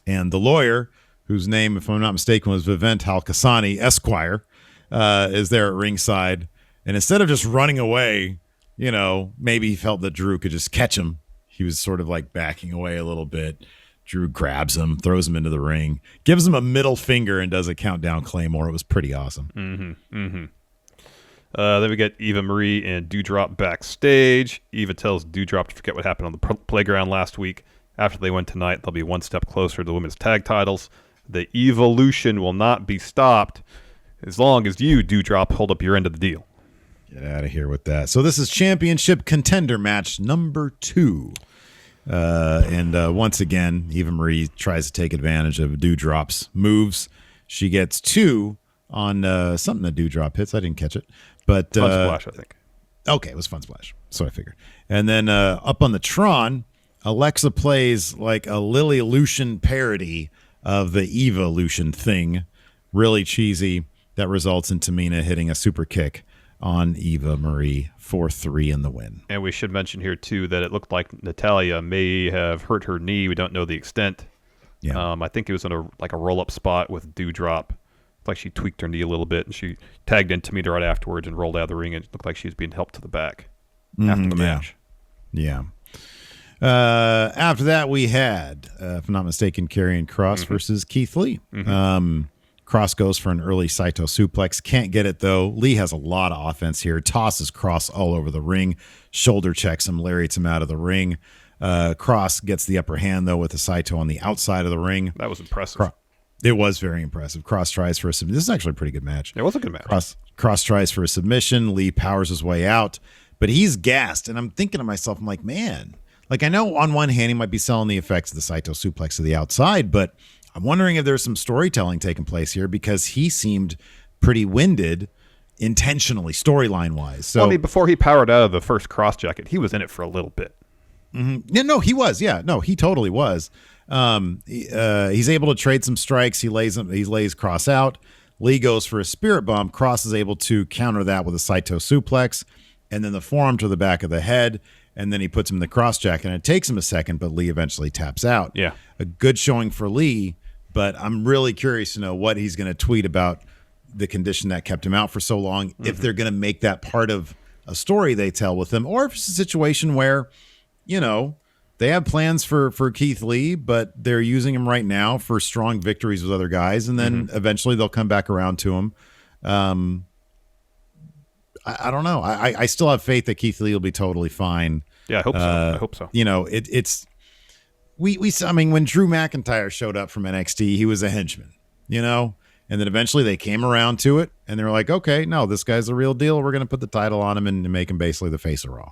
and the lawyer, whose name, if I'm not mistaken, was Vivint Halkasani, Esquire, is there at ringside. And instead of just running away maybe he felt that Drew could just catch him. He was sort of like backing away a little bit. Drew grabs him, throws him into the ring, gives him a middle finger, and does a countdown Claymore. It was pretty awesome. Then we get Eva Marie and Doudrop backstage. Eva tells Doudrop to forget what happened on the playground last week. After they win tonight, they'll be one step closer to the women's tag titles. The evolution will not be stopped as long as you, Doudrop, hold up your end of the deal. Get out of here with that. So this is championship contender match number 2. And once again, Eva Marie tries to take advantage of Doudrop's moves. She gets 2 on something that Doudrop hits. I didn't catch it. But Fun Splash, I think. Okay, it was Fun Splash. So I figured. And then up on the Tron, Alexa plays like a Lily Lucian parody of the Eva Lucian thing. Really cheesy. That results in Tamina hitting a super kick on Eva Marie for 3 in the win. And we should mention here, too, that it looked like Natalya may have hurt her knee. We don't know the extent. Yeah. I think it was in a roll-up spot with Doudrop. Like she tweaked her knee a little bit, and she tagged in Tamina right afterwards and rolled out of the ring, and it looked like she was being helped to the back after the match. Yeah. After that, we had, if I'm not mistaken, Karrion Kross versus Keith Lee. Kross goes for an early Saito suplex. Can't get it, though. Lee has a lot of offense here. Tosses Kross all over the ring. Shoulder checks him. Lariats him out of the ring. Kross gets the upper hand, though, with the Saito on the outside of the ring. That was impressive. It was very impressive. Kross tries for a submission. This is actually a pretty good match. It was a good match. Kross tries for a submission. Lee powers his way out, but he's gassed. And I'm thinking to myself, I'm like, man, like I know on one hand he might be selling the effects of the Saito suplex to the outside, but I'm wondering if there's some storytelling taking place here because he seemed pretty winded intentionally, storyline-wise. So, well, I mean, before he powered out of the first Kross jacket, he was in it for a little bit. Yeah, no, he was. Yeah, no, he totally was. He's able to trade some strikes. He lays Kross out. Lee goes for a spirit bomb. Kross is able to counter that with a Saito suplex, and then the forearm to the back of the head, and then he puts him in the Kross jacket. And it takes him a second, but Lee eventually taps out. Yeah, a good showing for Lee. But I'm really curious to know what he's going to tweet about the condition that kept him out for so long, if they're going to make that part of a story they tell with him, or if it's a situation where, they have plans for Keith Lee, but they're using him right now for strong victories with other guys, and then eventually they'll come back around to him. I don't know. I still have faith that Keith Lee will be totally fine. Yeah, I hope so. I hope so. It's... I mean, when Drew McIntyre showed up from NXT, he was a henchman, and then eventually they came around to it and they were like, okay, no, this guy's the real deal. We're going to put the title on him and make him basically the face of Raw.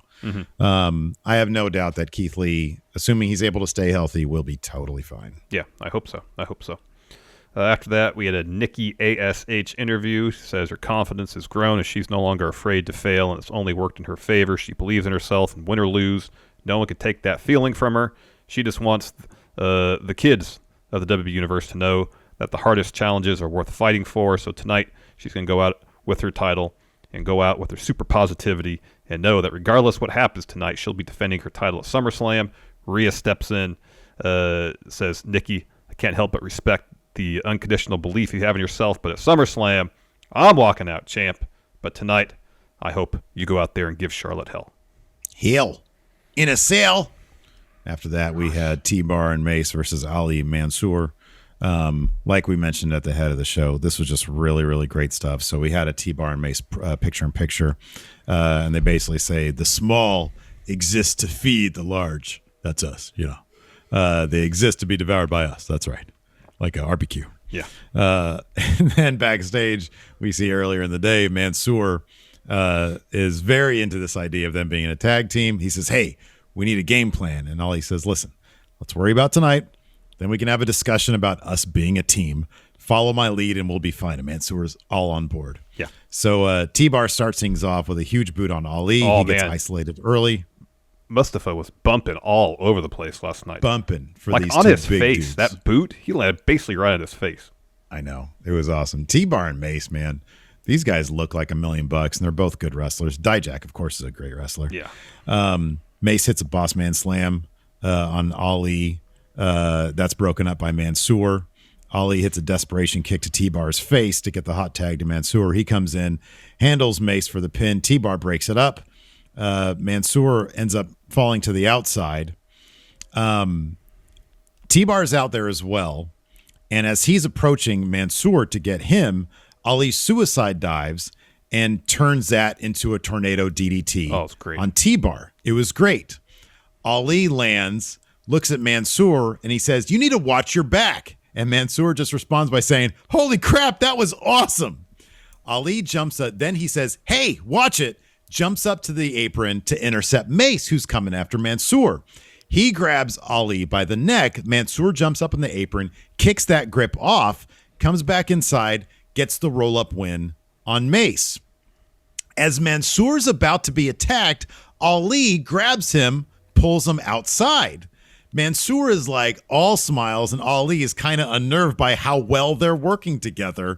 I have no doubt that Keith Lee, assuming he's able to stay healthy, will be totally fine. Yeah, I hope so. After that, we had a Nikki A.S.H. interview. She says her confidence has grown as she's no longer afraid to fail, and it's only worked in her favor. She believes in herself, and win or lose, no one can take that feeling from her. She just wants the kids of the WWE Universe to know that the hardest challenges are worth fighting for. So tonight, she's going to go out with her title and go out with her super positivity and know that regardless what happens tonight, she'll be defending her title at SummerSlam. Rhea steps in, says, Nikki, I can't help but respect the unconditional belief you have in yourself, but at SummerSlam, I'm walking out, champ. But tonight, I hope you go out there and give Charlotte hell. Hell. In a cell. After that, we had T-Bar and Mace versus Ali Mansoor. Like we mentioned at the head of the show, this was just really, really great stuff. So we had a T-Bar and Mace picture-in-picture, and they basically say, the small exist to feed the large. That's us, They exist to be devoured by us. That's right. Like a RBQ. Yeah. And then backstage, we see earlier in the day, Mansoor is very into this idea of them being in a tag team. He says, hey, we need a game plan. And Ali says, listen, let's worry about tonight. Then we can have a discussion about us being a team. Follow my lead and we'll be fine. And Mansoor is all on board. Yeah. So T-Bar starts things off with a huge boot on Ali. He gets isolated early. Mustafa was bumping all over the place last night. Bumping for like these on two his big face. dudes. That boot, he landed basically right on his face. I know. It was awesome. T-Bar and Mace, man. These guys look like $1 million, and they're both good wrestlers. Dijak, of course, is a great wrestler. Yeah. Mace hits a boss man slam on Ali. That's broken up by Mansoor. Ali hits a desperation kick to T-Bar's face to get the hot tag to Mansoor. He comes in, handles Mace for the pin. T-Bar breaks it up. Mansoor ends up falling to the outside. T-Bar's out there as well. And as he's approaching Mansoor to get him, Ali suicide dives and turns that into a tornado DDT it's great. on T-Bar. It was great. Ali lands, looks at Mansoor, and he says, "You need to watch your back." And Mansoor just responds by saying, "Holy crap, that was awesome." Ali jumps up. Then he says, "Hey, watch it." Jumps up to the apron to intercept Mace, who's coming after Mansoor. He grabs Ali by the neck. Mansoor jumps up on the apron, kicks that grip off, comes back inside, gets the roll-up win on Mace. As Mansoor's about to be attacked, Ali grabs him, pulls him outside. Mansoor is like all smiles, and Ali is kind of unnerved by how well they're working together.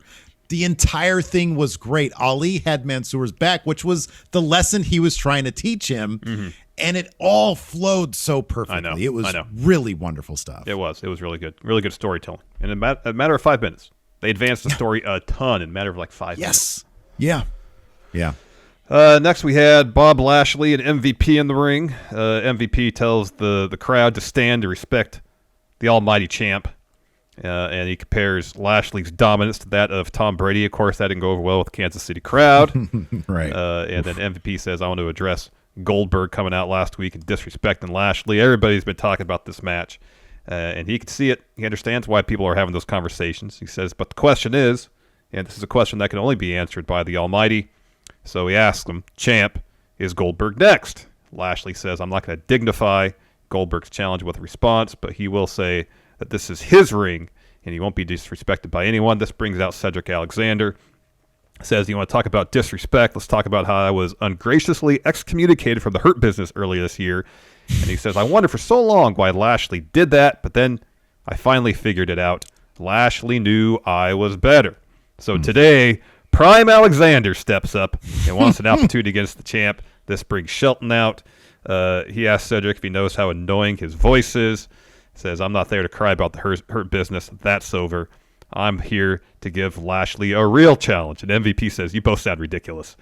The entire thing was great. Ali had Mansoor's back, which was the lesson he was trying to teach him. Mm-hmm. And it all flowed so perfectly. I know. It was really wonderful stuff. It was really good. Really good storytelling. In a matter of 5 minutes. They advanced the story a ton in a matter of like 5 minutes. Yeah. Next we had Bob Lashley and MVP in the ring. MVP tells the crowd to stand to respect the almighty champ. And he compares Lashley's dominance to that of Tom Brady. Of course, that didn't go over well with the Kansas City crowd. Right. And then MVP says, "I want to address Goldberg coming out last week and disrespecting Lashley." Everybody's been talking about this match. And he can see it. He understands why people are having those conversations. He says, but the question is, and this is a question that can only be answered by the Almighty. So he asks him, "Champ, is Goldberg next?" Lashley says, "I'm not going to dignify Goldberg's challenge with a response, but he will say that this is his ring, and he won't be disrespected by anyone." This brings out Cedric Alexander. Says, "You want to talk about disrespect? Let's talk about how I was ungraciously excommunicated from the Hurt Business earlier this year." And he says, "I wondered for so long why Lashley did that, but then I finally figured it out. Lashley knew I was better." So today, Prime Alexander steps up and wants an opportunity against the champ. This brings Shelton out. He asks Cedric if he knows how annoying his voice is. Says, "I'm not there to cry about the Hurt Business. That's over. I'm here to give Lashley a real challenge." And MVP says, "You both sound ridiculous.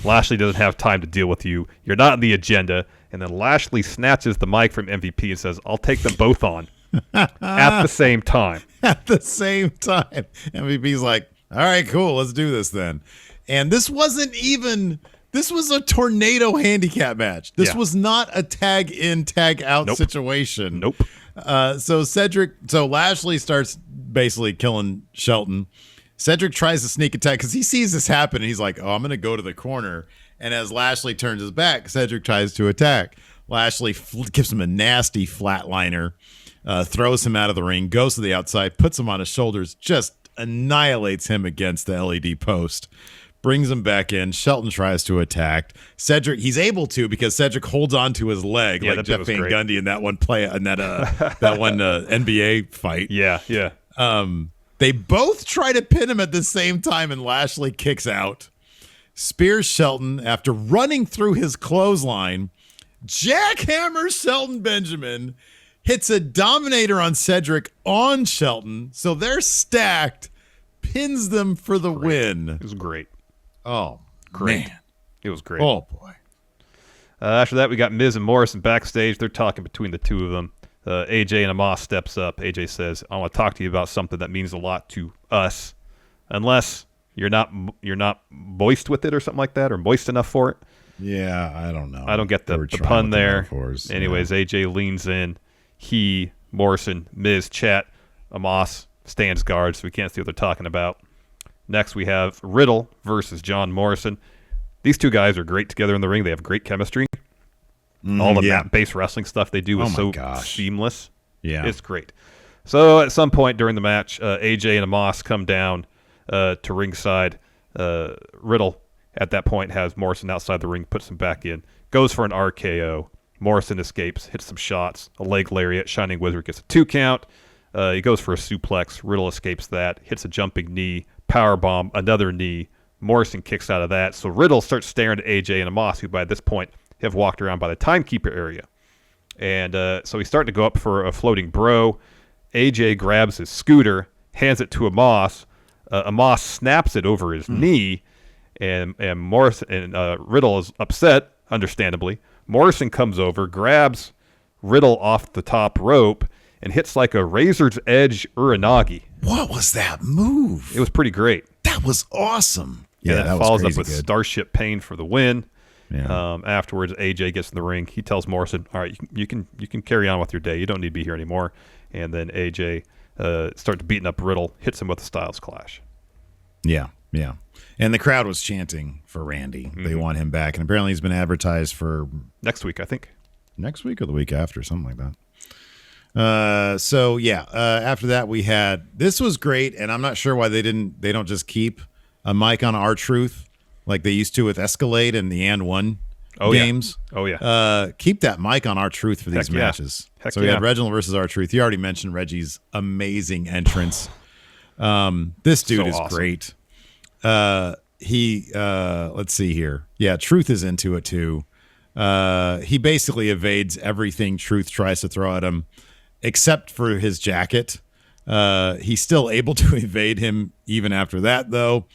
Lashley doesn't have time to deal with you. You're not on the agenda." And then Lashley snatches the mic from MVP and says, "I'll take them both on." At the same time. At the same time. MVP's like, "All right, cool. Let's do this then." And this was a tornado handicap match. This was not a tag in, tag out situation. Nope. So Lashley starts basically killing Shelton. Cedric tries to sneak attack because he sees this happen, and he's like, "Oh, I'm going to go to the corner." And as Lashley turns his back, Cedric tries to attack. Lashley gives him a nasty flatliner, throws him out of the ring, goes to the outside, puts him on his shoulders, just annihilates him against the LED post. Brings him back in. Shelton tries to attack. Cedric, he's able to because Cedric holds on to his leg like Jeff Van Gundy in that one play in that one NBA fight. Yeah. They both try to pin him at the same time, and Lashley kicks out. Spears Shelton after running through his clothesline. Jackhammer Shelton Benjamin hits a Dominator on Cedric on Shelton, so they're stacked. Pins them for the win. It was great. Oh, great. Man. It was great. Oh, boy. After that, we got Miz and Morrison backstage. They're talking between the two of them. AJ and Omos steps up. AJ says, "I want to talk to you about something that means a lot to us, unless you're not moist with it or something like that, or moist enough for it." Yeah, I don't know. I don't get the pun there. Anyways, AJ leans in. He, Morrison, Miz chat. Omos stands guard, so we can't see what they're talking about. Next, we have Riddle versus John Morrison. These two guys are great together in the ring. They have great chemistry. All the mat-based wrestling stuff they do is so seamless. Yeah. It's great. So at some point during the match, AJ and Omos come down to ringside. Riddle, at that point, has Morrison outside the ring, puts him back in, goes for an RKO. Morrison escapes, hits some shots, a leg lariat. Shining Wizard gets a 2 count. He goes for a suplex. Riddle escapes that, hits a jumping knee, powerbomb, another knee. Morrison kicks out of that. So Riddle starts staring at AJ and Omos, who by this point have walked around by the timekeeper area. And so he's starting to go up for a floating bro. AJ grabs his scooter, hands it to Omos. Omos snaps it over his knee, and Morrison and Riddle is upset. understandably. Morrison comes over, grabs Riddle off the top rope, and hits like a razor's edge uranagi. What was that move? It was pretty great. That was awesome. Yeah, that follows was up with good. Starship Pain for the win. Yeah. Afterwards, AJ gets in the ring. He tells Morrison, "All right, you can carry on with your day. You don't need to be here anymore." And then AJ starts beating up Riddle, hits him with a Styles Clash. Yeah. And the crowd was chanting for Randy. They want him back, and apparently he's been advertised for next week, I think. Next week or the week after, something like that. After that we had, this was great, and I'm not sure why they don't just keep a mic on R-Truth like they used to with Escalade and the And One games. Yeah. Oh yeah. Keep that mic on R-Truth for these matches. Heck so we had Reginald versus R-Truth. You already mentioned Reggie's amazing entrance. This dude is awesome. great. Let's see here. Yeah, Truth is into it too. He basically evades everything Truth tries to throw at him, except for his jacket. He's still able to evade him even after that, though.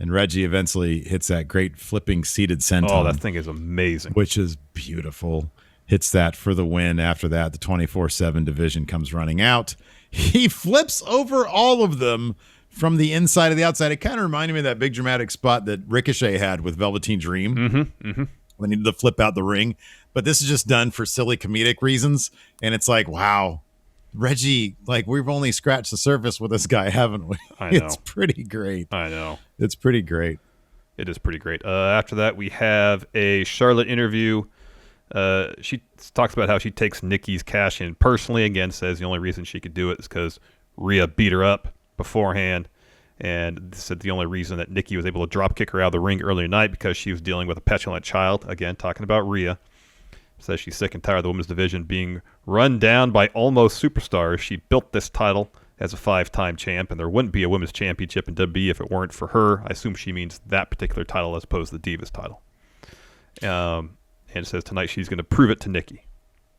And Reggie eventually hits that great flipping seated senton. Oh, that thing is amazing. Which is beautiful. Hits that for the win. After that, the 24/7 division comes running out. He flips over all of them from the inside to the outside. It kind of reminded me of that big dramatic spot that Ricochet had with Velveteen Dream. When he needed to flip out the ring. But this is just done for silly comedic reasons. And it's like, wow, Reggie, like, we've only scratched the surface with this guy, haven't we? I know. It's pretty great. I know. It's pretty great. It is pretty great. After that, we have a Charlotte interview. She talks about how she takes Nikki's cash in personally. Again, says the only reason she could do it is because Rhea beat her up beforehand. And said the only reason that Nikki was able to drop kick her out of the ring earlier tonight because she was dealing with a petulant child. Again, talking about Rhea. Says she's sick and tired of the women's division being run down by almost superstars. She built this title as a 5-time champ, and there wouldn't be a women's championship in WWE if it weren't for her. I assume she means that particular title as opposed to the Divas title. And it says tonight she's going to prove it to Nikki.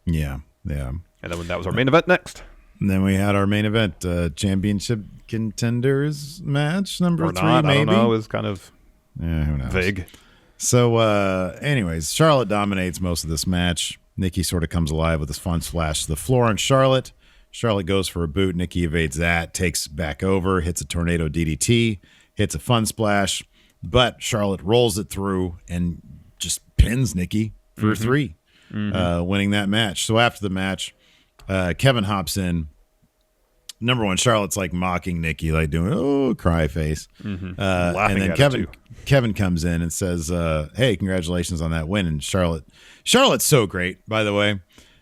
Yeah. And then that was our main event next. And then we had our main event, championship contenders match, number or 3, not, maybe. I don't know. It was kind of who knows? vague. So, anyways, Charlotte dominates most of this match. Nikki sort of comes alive with this fun splash to the floor on Charlotte. Charlotte goes for a boot. Nikki evades that, takes back over, hits a tornado DDT, hits a fun splash, but Charlotte rolls it through and just pins Nikki for 3, winning that match. So after the match, Kevin hops in. Number one, Charlotte's like mocking Nikki, like doing cry face, and then Kevin comes in and says, "Hey, congratulations on that win." And Charlotte's so great, by the way.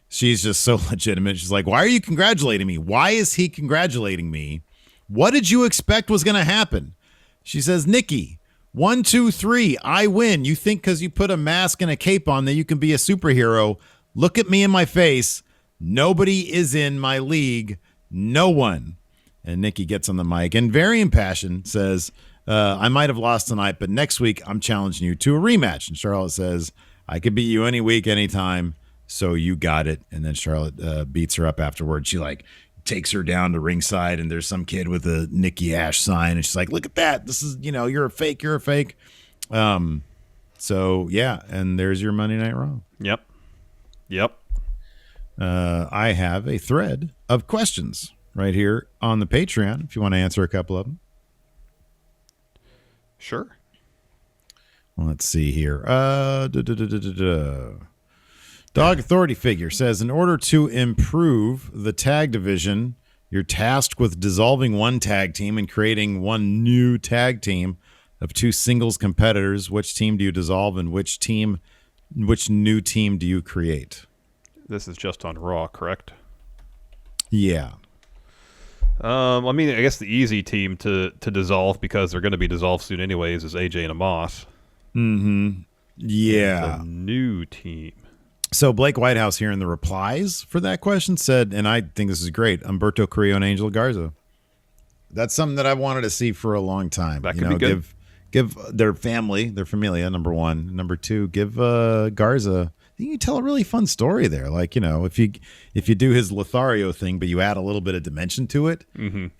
She's just so legitimate. She's like, "Why are you congratulating me? Why is he congratulating me? What did you expect was going to happen?" She says, "Nikki, 1, 2, 3, I win. You think because you put a mask and a cape on that you can be a superhero? Look at me in my face. Nobody is in my league." No one. And Nikki gets on the mic and very impassioned says, I might have lost tonight, but next week I'm challenging you to a rematch. And Charlotte says, I could beat you any week, anytime. So you got it. And then Charlotte beats her up afterwards. She like takes her down to ringside and there's some kid with a Nikki A.S.H sign. And she's like, look at that. This is, you're a fake. You're a fake. So yeah. And there's your Monday Night Raw. Yep. I have a thread of questions right here on the Patreon if you want to answer a couple of them. Sure. Well, let's see here. Dog Authority Figure says, in order to improve the tag division, you're tasked with dissolving one tag team and creating one new tag team of 2 singles competitors. Which team do you dissolve and which new team do you create? This is just on Raw, correct? Yeah. I mean, I guess the easy team to dissolve, because they're going to be dissolved soon anyways, is AJ and Omos. Yeah. The new team. So Blake Whitehouse here in the replies for that question said, and I think this is great, Humberto Carrillo and Angel Garza. That's something that I wanted to see for a long time. That could be good. Give their family, their familia, number 1. Number 2, give Garza. You can tell a really fun story there. Like, if you do his Lothario thing, but you add a little bit of dimension to it,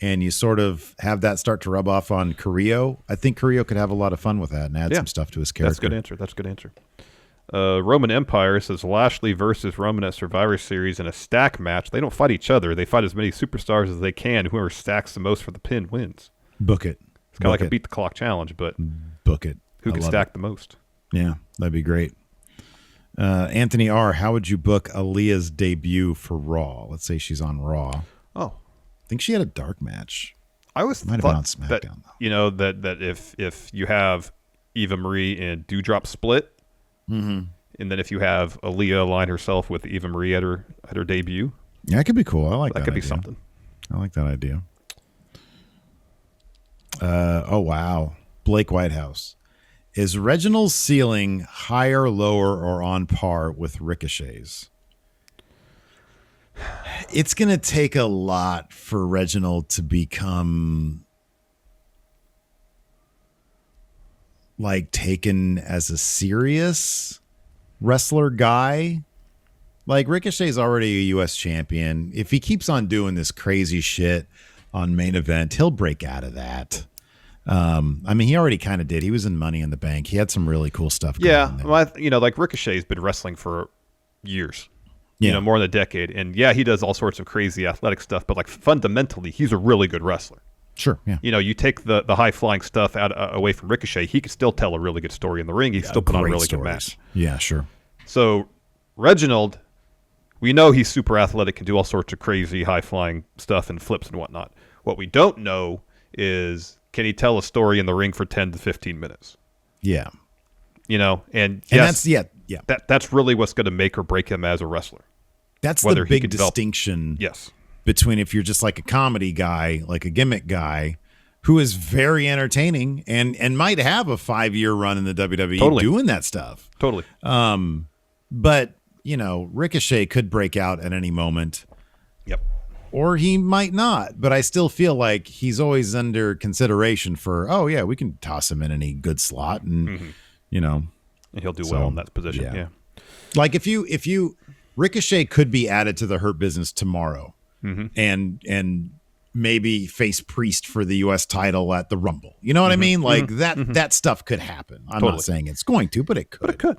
and you sort of have that start to rub off on Carrillo, I think Carrillo could have a lot of fun with that and add some stuff to his character. That's a good answer. Roman Empire says Lashley versus Roman at Survivor Series in a stack match. They don't fight each other. They fight as many superstars as they can. Whoever stacks the most for the pin wins. Book it. It's kind of like a beat the clock challenge, but book it. Who can stack the most? Yeah, that'd be great. Anthony R., how would you book Aaliyah's debut for Raw? Let's say she's on Raw. Oh, I think she had a dark match. I was might have been on SmackDown, though. That if you have Eva Marie and Doudrop split, and then if you have Aaliyah align herself with Eva Marie at her debut, yeah, that could be cool. I like that. That could idea. be something. I like that idea. Oh wow, Blake Whitehouse. Is Reginald's ceiling higher, lower, or on par with Ricochet's? It's going to take a lot for Reginald to become like taken as a serious wrestler guy. Like Ricochet's already a U.S. champion. If he keeps on doing this crazy shit on Main Event, he'll break out of that. I mean, he already kind of did. He was in Money in the Bank. He had some really cool stuff going on there. Well, like Ricochet's been wrestling for years. Yeah. More than a decade. And yeah, he does all sorts of crazy athletic stuff, but like fundamentally, he's a really good wrestler. Sure, yeah. You take the high-flying stuff away from Ricochet, he could still tell a really good story in the ring. He can still put on a really good match. Yeah, sure. So Reginald, we know he's super athletic, can do all sorts of crazy high-flying stuff and flips and whatnot. What we don't know is, can he tell a story in the ring for 10 to 15 minutes? Yeah. And yes, that's really what's going to make or break him as a wrestler. That's the big distinction. Yes. Between if you're just like a comedy guy, like a gimmick guy, who is very entertaining and might have a 5-year run in the WWE doing that stuff. Totally. But, Ricochet could break out at any moment. Yep. Or he might not, but I still feel like he's always under consideration for, we can toss him in any good slot and, And he'll do well in that position. Yeah. Like if you Ricochet could be added to the Hurt Business tomorrow and maybe face Priest for the U.S. title at the Rumble. You know what I mean? Like that stuff could happen. I'm not saying it's going to, but it could. But it could.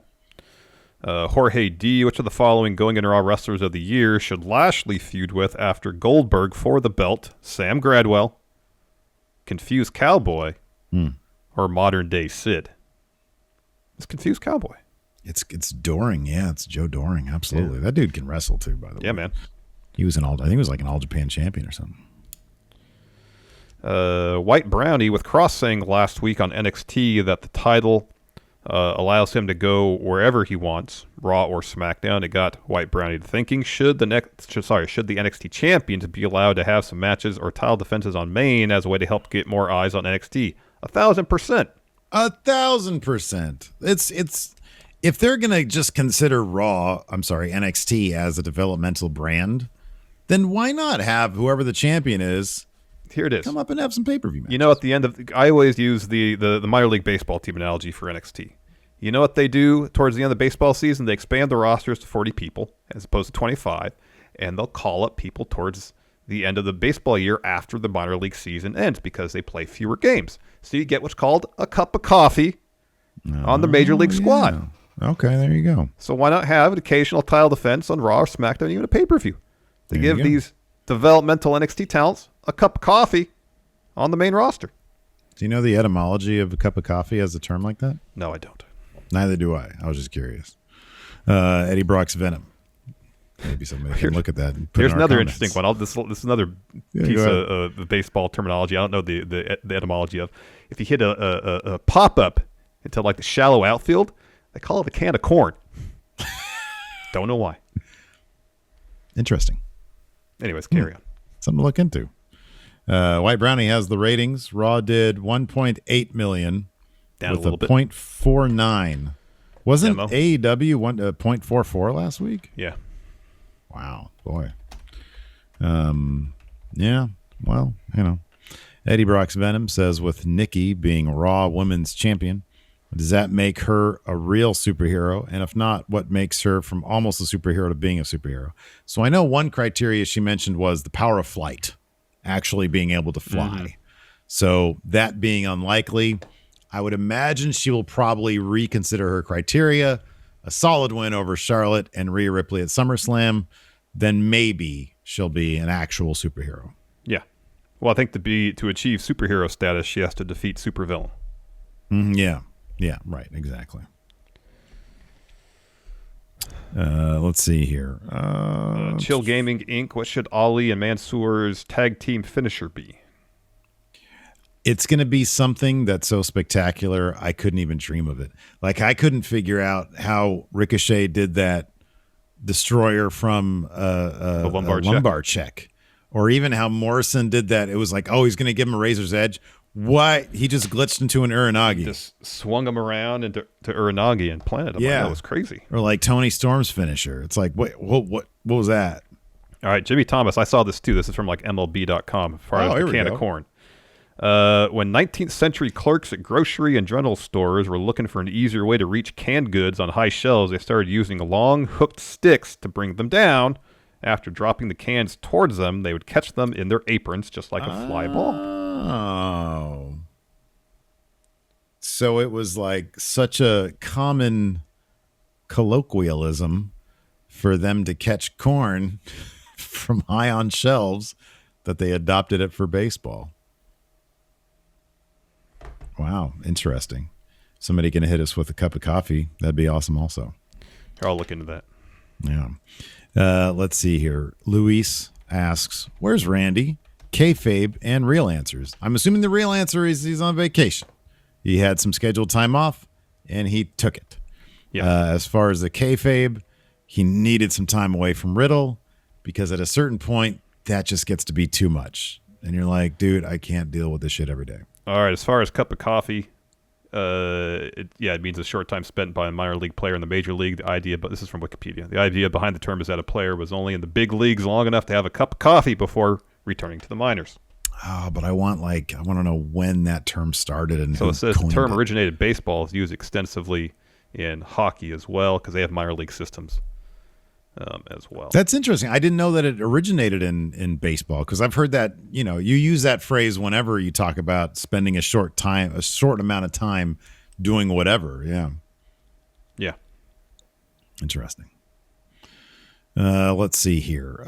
Jorge D., which of the following going into Raw Wrestlers of the Year should Lashley feud with after Goldberg for the belt? Sam Gradwell, Confused Cowboy, or Modern Day Sid? It's Confused Cowboy. It's Doring. Yeah, it's Joe Doring. Absolutely. Yeah. That dude can wrestle too, by the way. Yeah, man. He was I think he was like an All Japan champion or something. White Brownie with Kross saying last week on NXT that the title allows him to go wherever he wants, Raw or SmackDown. It got White Brownie to thinking, should the NXT champions be allowed to have some matches or title defenses on main as a way to help get more eyes on NXT? 1,000%. 1,000%. It's if they're gonna just consider NXT as a developmental brand, then why not have whoever the champion is? Here it is. Come up and have some pay-per-view matches. At the end of I always use the minor league baseball team analogy for NXT. You know what they do towards the end of the baseball season? They expand the rosters to 40 people as opposed to 25, and they'll call up people towards the end of the baseball year after the minor league season ends because they play fewer games. So you get what's called a cup of coffee on the major league squad. Okay, there you go. So why not have an occasional title defense on Raw or SmackDown, even a pay-per-view? They give these developmental NXT talents a cup of coffee on the main roster. Do you know the etymology of a cup of coffee as a term like that? No, I don't. Neither do I. I was just curious. Eddie Brock's Venom. Maybe somebody can look at that. And put here's another comments. interesting one. This is another piece of baseball terminology. I don't know the etymology of. If you hit a pop-up into like the shallow outfield, they call it a can of corn. Don't know why. Interesting. Anyways, carry on. Something to look into. White Brownie has the ratings. Raw did 1.8 million down with a little bit. 0.49. Wasn't AEW 0.44 last week? Yeah. Wow, boy. Yeah. Well, Eddie Brock's Venom says with Nikki being Raw Women's Champion, does that make her a real superhero? And if not, what makes her from almost a superhero to being a superhero? So I know one criteria she mentioned was the power of flight, actually being able to fly. So that being unlikely, I would imagine she will probably reconsider her criteria, a solid win over Charlotte and Rhea Ripley at SummerSlam, then maybe she'll be an actual superhero. Yeah. Well, I think to achieve superhero status, she has to defeat supervillain. Yeah. Yeah, right. Exactly. Let's see here. Chill Gaming Inc. What should Ali and Mansoor's tag team finisher be? It's going to be something that's so spectacular, I couldn't even dream of it. Like, I couldn't figure out how Ricochet did that destroyer from a lumbar check. Or even how Morrison did that. It was like, oh, he's going to give him a razor's edge. What? He just glitched into an Uranagi. Just swung him around into Uranagi and planted him. Yeah. That was crazy. Or like Tony Storm's finisher. It's like, what was that? All right, Jimmy Thomas, I saw this too. This is from like MLB.com as far as the can of corn. When 19th century clerks at grocery and general stores were looking for an easier way to reach canned goods on high shelves, they started using long hooked sticks to bring them down. After dropping the cans towards them, they would catch them in their aprons just like a fly ball. Oh. So it was like such a common colloquialism for them to catch corn from high on shelves that they adopted it for baseball. Wow, interesting. Somebody can hit us with a cup of coffee. That'd be awesome also. I'll look into that. Yeah. Let's see here. Luis asks, where's Randy? Kayfabe and real answers. I'm assuming the real answer is he's on vacation. He had some scheduled time off, and he took it. Yeah. As far as the kayfabe, he needed some time away from Riddle because at a certain point, that just gets to be too much. And you're like, dude, I can't deal with this shit every day. All right, as far as cup of coffee, it means a short time spent by a minor league player in the major league. The idea, but this is from Wikipedia. The idea behind the term is that a player was only in the big leagues long enough to have a cup of coffee before returning to the minors. Oh, but I want to know when that term started and so who it says the coined term it. originated in baseball is used extensively in hockey as well because they have minor league systems as well. That's interesting. I didn't know that it originated in baseball because I've heard that, you use that phrase whenever you talk about spending a short amount of time doing whatever. Yeah. Yeah. Interesting. Let's see here.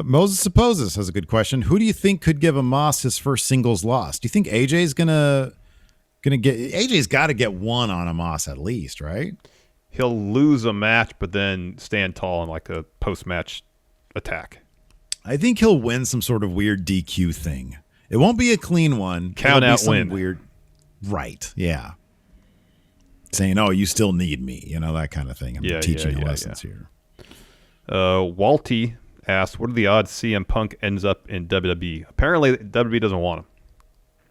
Moses Supposes has a good question. Who do you think could give Omos his first singles loss? Do you think AJ's gonna get AJ's got to get one on Omos at least, right? He'll lose a match, but then stand tall in like a post-match attack. I think he'll win some sort of weird DQ thing. It won't be a clean one. Count It'll out be some win. Weird. Right. Yeah. Saying, "Oh, you still need me," that kind of thing. I'm teaching you lessons here. Walty asked, "What are the odds CM Punk ends up in WWE?" Apparently, WWE doesn't want him.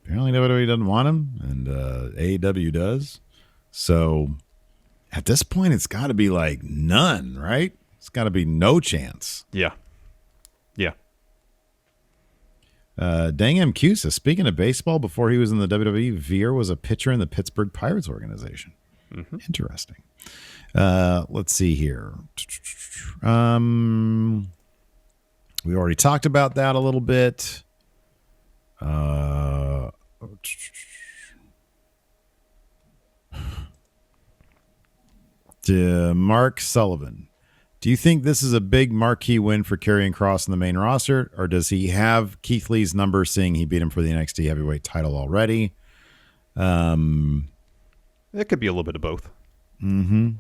Apparently, WWE doesn't want him, and AEW does. So, at this point, it's got to be like none, right? It's got to be no chance. Yeah. Yeah. Dang MQ says, speaking of baseball, before he was in the WWE, Veer was a pitcher in the Pittsburgh Pirates organization. Mm-hmm. Interesting. Let's see here. We already talked about that a little bit. Mark Sullivan. Do you think this is a big marquee win for Karrion Kross in the main roster, or does he have Keith Lee's number, seeing he beat him for the NXT heavyweight title already? It could be a little bit of both. Mm-hmm.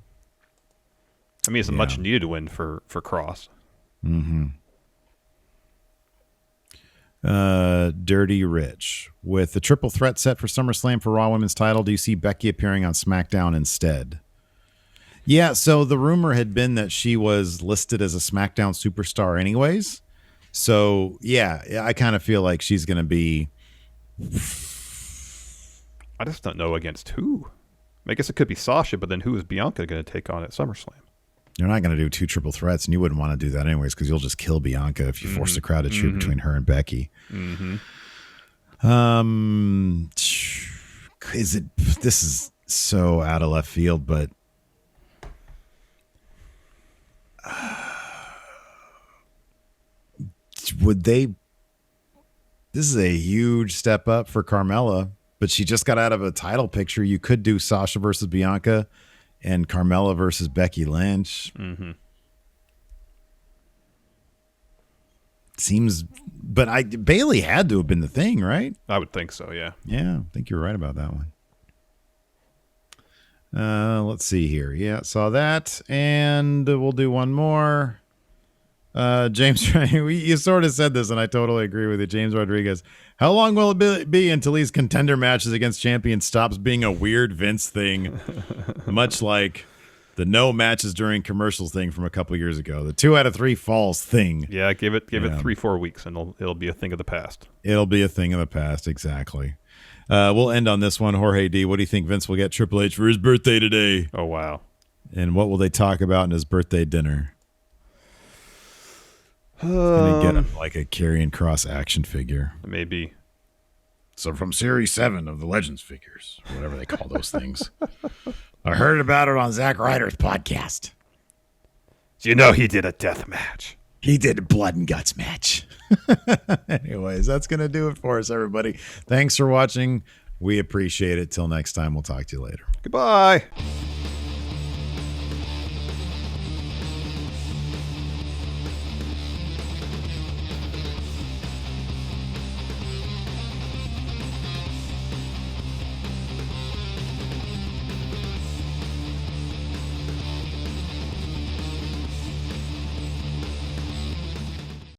I mean, it's a much needed win for Kross. Mm-hmm. Dirty Rich. With the triple threat set for SummerSlam for Raw Women's title, do you see Becky appearing on SmackDown instead? Yeah, so the rumor had been that she was listed as a SmackDown superstar anyways. So, yeah, I kind of feel like she's going to be... I just don't know against who. I guess it could be Sasha, but then who is Bianca going to take on at SummerSlam? You're not going to do two triple threats, and you wouldn't want to do that anyways because you'll just kill Bianca if you force the crowd to cheer between her and Becky. Mm-hmm. This is so out of left field, but would they? This is a huge step up for Carmella, but she just got out of a title picture. You could do Sasha versus Bianca and Carmella versus Becky Lynch. Mm-hmm. Seems, but Bailey had to have been the thing, right? I would think so, yeah. Yeah, I think you're right about that one. Let's see here. Yeah, saw that. And we'll do one more. James, you sort of said this, and I totally agree with you. James Rodriguez. How long will it be until these contender matches against champions stops being a weird Vince thing? Much like the no matches during commercials thing from a couple years ago. The 2 out of 3 falls thing. Yeah, give it 3-4 weeks, and it'll be a thing of the past. It'll be a thing of the past, exactly. We'll end on this one. Jorge D, what do you think Vince will get Triple H for his birthday today? Oh, wow. And what will they talk about in his birthday dinner? Gonna get him like a Karrion Kross action figure. Maybe. So from Series 7 of the Legends figures, whatever they call those things. I heard about it on Zack Ryder's podcast. You know he did a death match. He did a blood and guts match. Anyways, that's going to do it for us, everybody. Thanks for watching. We appreciate it. Till next time, we'll talk to you later. Goodbye.